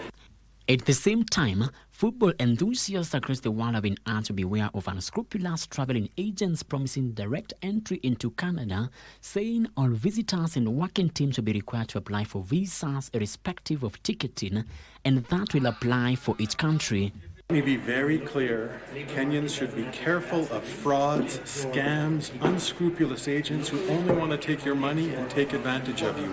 At the same time, football enthusiasts across the world have been urged to beware of unscrupulous traveling agents promising direct entry into Canada, saying all visitors and working teams will be required to apply for visas irrespective of ticketing, and that will apply for each country. Let me be very clear. Kenyans should be careful of frauds, scams, unscrupulous agents who only want to take your money and take advantage of you.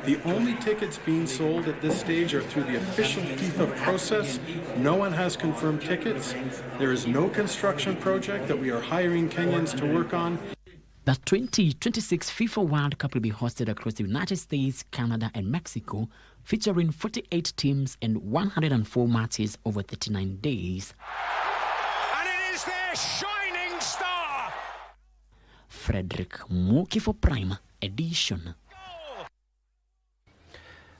The only tickets being sold at this stage are through the official FIFA process. No one has confirmed tickets. There is no construction project that we are hiring Kenyans to work on. The 2026 FIFA World Cup will be hosted across the United States, Canada, and Mexico, featuring 48 teams and 104 matches over 39 days. And it is their shining star! Frederick Muki for Prime Edition.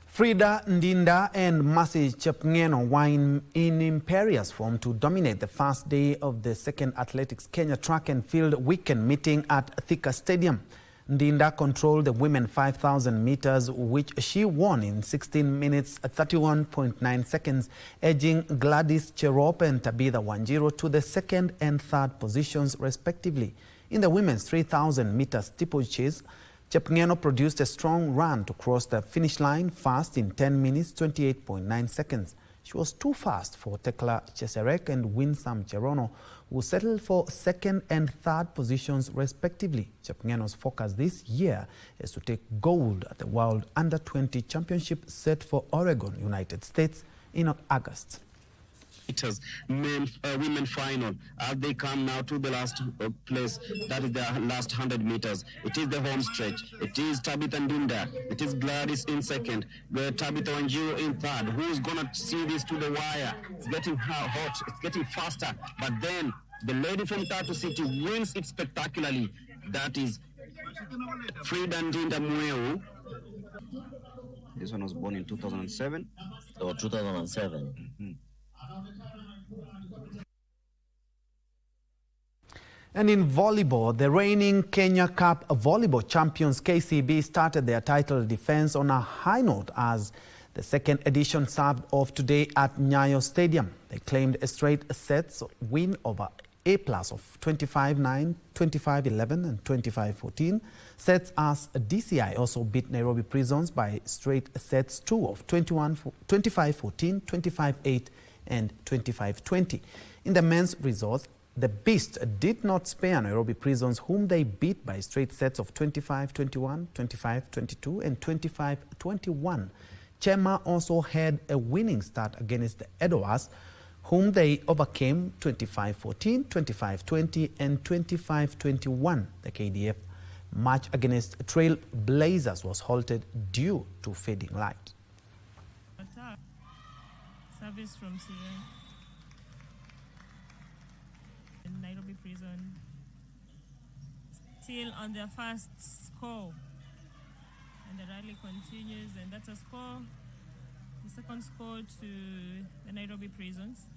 Frida Ndinda and Mercy Chepngeno were in imperious form to dominate the first day of the second Athletics Kenya Track and Field weekend meeting at Thika Stadium. Ndinda controlled the women 5,000 meters, which she won in 16 minutes 31.9 seconds, edging Gladys Cherop and Tabitha Wanjiru to the second and third positions, respectively. In the women's 3,000 meter steeplechase, Chepngeno produced a strong run to cross the finish line fast in 10 minutes 28.9 seconds. She was too fast for Tekla Cheserek and Winsam Cherono, who settled for second and third positions respectively. Chepngeno's focus this year is to take gold at the World Under-20 Championship set for Oregon, United States in August. Women final, as they come now to the last place, that is the last 100 meters. It is the home stretch. It is Tabitha Ndunda. It is Gladys in second. Tabitha Njue in third. Who's gonna see this to the wire? It's getting hot. It's getting faster. But then the lady from Tatu City wins it spectacularly. That is Frida Ndinda Mweu. This one was born in 2007 or 2007. Mm-hmm. And in volleyball, the reigning Kenya Cup volleyball champions KCB started their title defense on a high note as the second edition served off today at Nyayo Stadium. They claimed a straight sets win over A+ of 25-9, 25-11 and 25-14. Sets as DCI also beat Nairobi Prisons by straight sets 2 of 25-14, 25-8 and 25-20. In the men's results, the Beast did not spare Nairobi Prisons, whom they beat by straight sets of 25-21, 25-22 and 25-21. Chema also had a winning start against the Edwards, whom they overcame 25-14, 25-20 and 25-21. The KDF match against Trail Blazers was halted due to fading light. Attack. Service from Syria. Nairobi Prison still on their first score, and the rally continues, and that's a score, the second score to the Nairobi Prisons.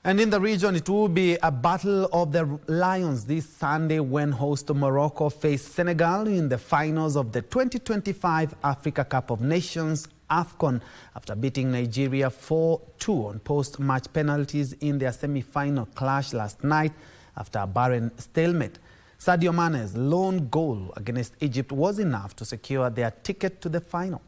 And in the region, it will be a battle of the Lions this Sunday when host Morocco face Senegal in the finals of the 2025 Africa Cup of Nations AFCON after beating Nigeria 4-2 on post-match penalties in their semi-final clash last night after a barren stalemate. Sadio Mane's lone goal against Egypt was enough to secure their ticket to the final.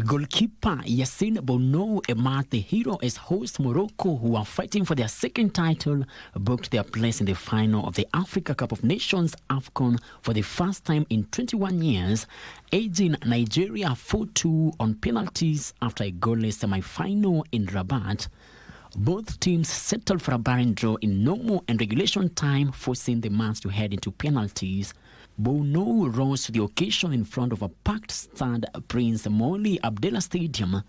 Goalkeeper Yassine Bono emerged the hero as host Morocco, who are fighting for their second title, booked their place in the final of the Africa Cup of Nations AFCON for the first time in 21 years, edging Nigeria 4-2 on penalties after a goalless semi-final in Rabat. Both teams settled for a barren draw in normal and regulation time, forcing the match to head into penalties. Bono rose to the occasion in front of a packed stand Prince Moulay Abdallah Stadium.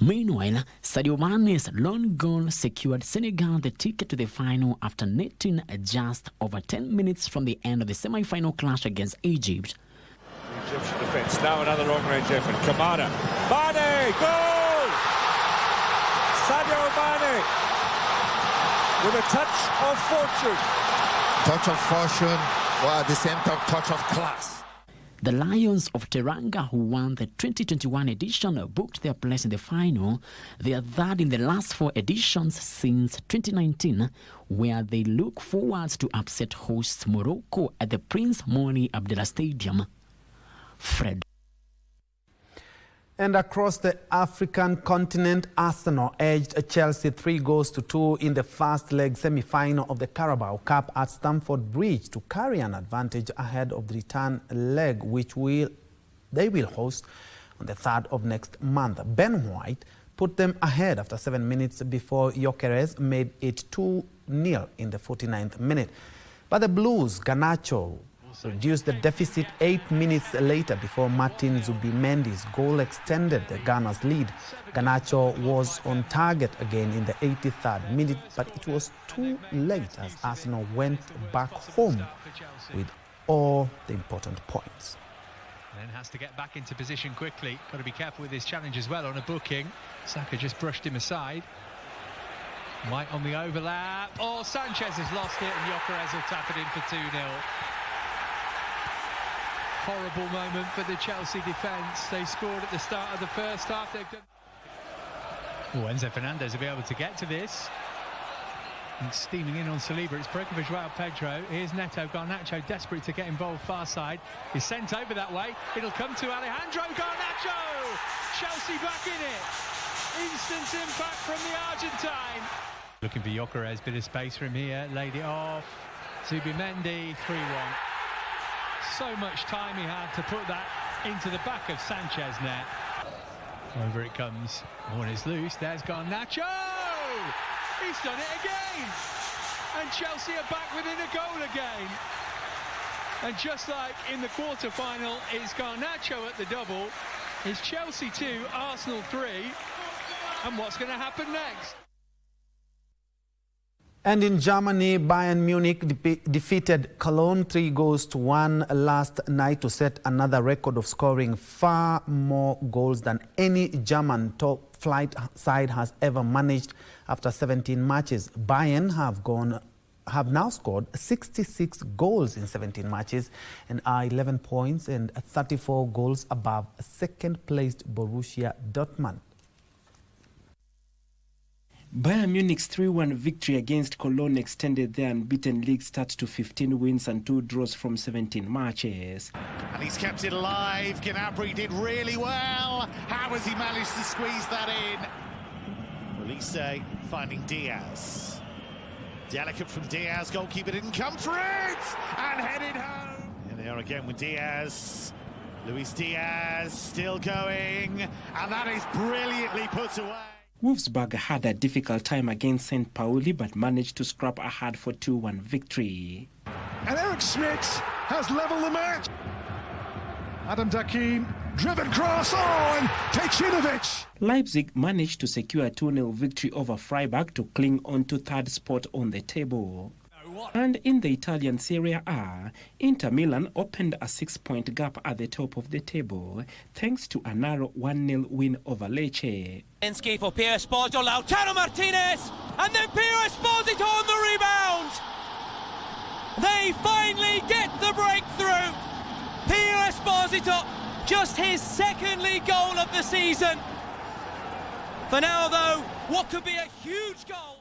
Meanwhile, Sadio Mane's lone goal secured Senegal the ticket to the final after netting just over 10 minutes from the end of the semi-final clash against Egypt. Egyptian defence, now another long-range effort. Kamada, Mane, goal! Sadio Mane with a touch of fortune. Touch of fortune, while at the same time, touch of class. The Lions of Teranga, who won the 2021 edition, booked their place in the final. They are third in the last 4 editions since 2019, where they look forward to upset hosts Morocco at the Prince Moulay Abdallah Stadium. Fred. And across the African continent, Arsenal edged Chelsea 3-2 in the first leg semi-final of the Carabao Cup at Stamford Bridge to carry an advantage ahead of the return leg, which they will host on the 3rd of next month. Ben White put them ahead after 7 minutes before Gyökeres made it 2-0 in the 49th minute. But the Blues' Garnacho reduced the deficit 8 minutes later before Martin Zubimendi's goal extended the Gunners' lead. Garnacho was on target again in the 83rd minute, but it was too late as Arsenal went back home with all the important points. Then has to get back into position quickly. Got to be careful with his challenge as well on a booking. Saka just brushed him aside. White on the overlap. Oh, Sanchez has lost it and Gyökeres will tap it in for 2-0. Horrible moment for the Chelsea defence. They scored at the start of the first half. Oh, Enzo Fernandez will be able to get to this. And steaming in on Saliba, it's broken for Joao Pedro. Here's Neto Garnacho, desperate to get involved far side. He's sent over that way. It'll come to Alejandro Garnacho. Chelsea back in it. Instant impact from the Argentine. Looking for Gyökeres, bit of space from here. Laid it off. Zubimendi, 3-1. So much time he had to put that into the back of Sanchez net. Over it comes. One is loose. There's Garnacho. He's done it again. And Chelsea are back within a goal again. And just like in the quarter-final, it's Garnacho at the double. It's Chelsea 2, Arsenal 3. And what's going to happen next? And in Germany, Bayern Munich defeated Cologne 3-1 last night to set another record of scoring far more goals than any German top-flight side has ever managed after 17 matches. Bayern have now scored 66 goals in 17 matches and are 11 points and 34 goals above second-placed Borussia Dortmund. Bayern Munich's 3-1 victory against Cologne extended their unbeaten league start to 15 wins and 2 draws from 17 matches. And he's kept it alive. Gnabry did really well. How has he managed to squeeze that in? Olise finding Diaz. Delicate from Diaz. Goalkeeper didn't come for it. And headed home. Here they are again with Diaz. Luis Diaz still going. And that is brilliantly put away. Wolfsburg had a difficult time against St. Pauli but managed to scrap a hard 4-2-1 victory. And Eric Schmidt has levelled the match. Adam Dakin, driven cross on, Kecinovic. Leipzig managed to secure a 2-0 victory over Freiburg to cling on to third spot on the table. And in the Italian Serie A, Inter Milan opened a 6-point gap at the top of the table thanks to a narrow 1-0 win over Lecce. Enski for Pier Esposito, Lautaro Martinez, and then Pier Esposito on the rebound. They finally get the breakthrough. Pier Esposito, just his second league goal of the season. For now, though, what could be a huge goal.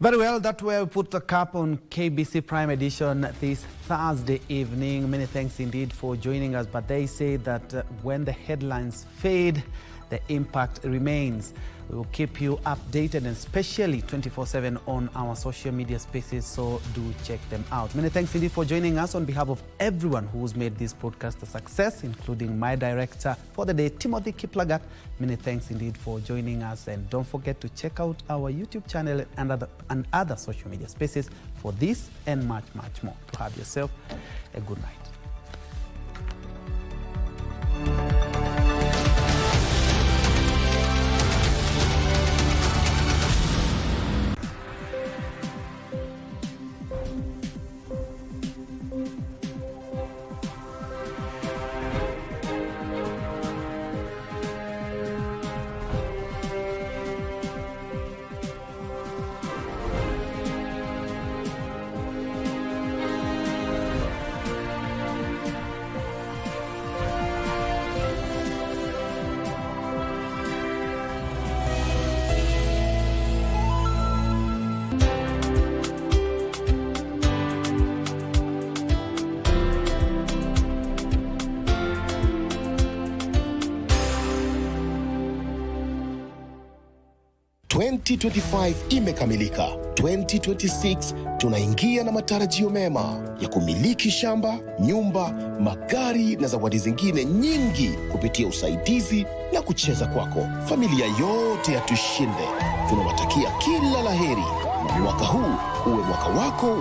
Very well, that's where we put the cap on KBC Prime Edition this Thursday evening. Many thanks indeed for joining us, but they say that when the headlines fade, the impact remains. We will keep you updated and especially 24/7 on our social media spaces, so do check them out. Many thanks indeed for joining us on behalf of everyone who's made this broadcast a success, including my director for the day, Timothy Kiplagat. Many thanks indeed for joining us, and don't forget to check out our YouTube channel and other social media spaces for this and much, much more. To have yourself a good night. Imekamilika. 2026 tunaingia na matarajio mema ya kumiliki shamba, nyumba, magari na zawadi zingine nyingi kupitia usaidizi na kucheza kwako. Familia yote ya Tushinde tunawatakia kila laheri na mwaka huu uwe mwaka wako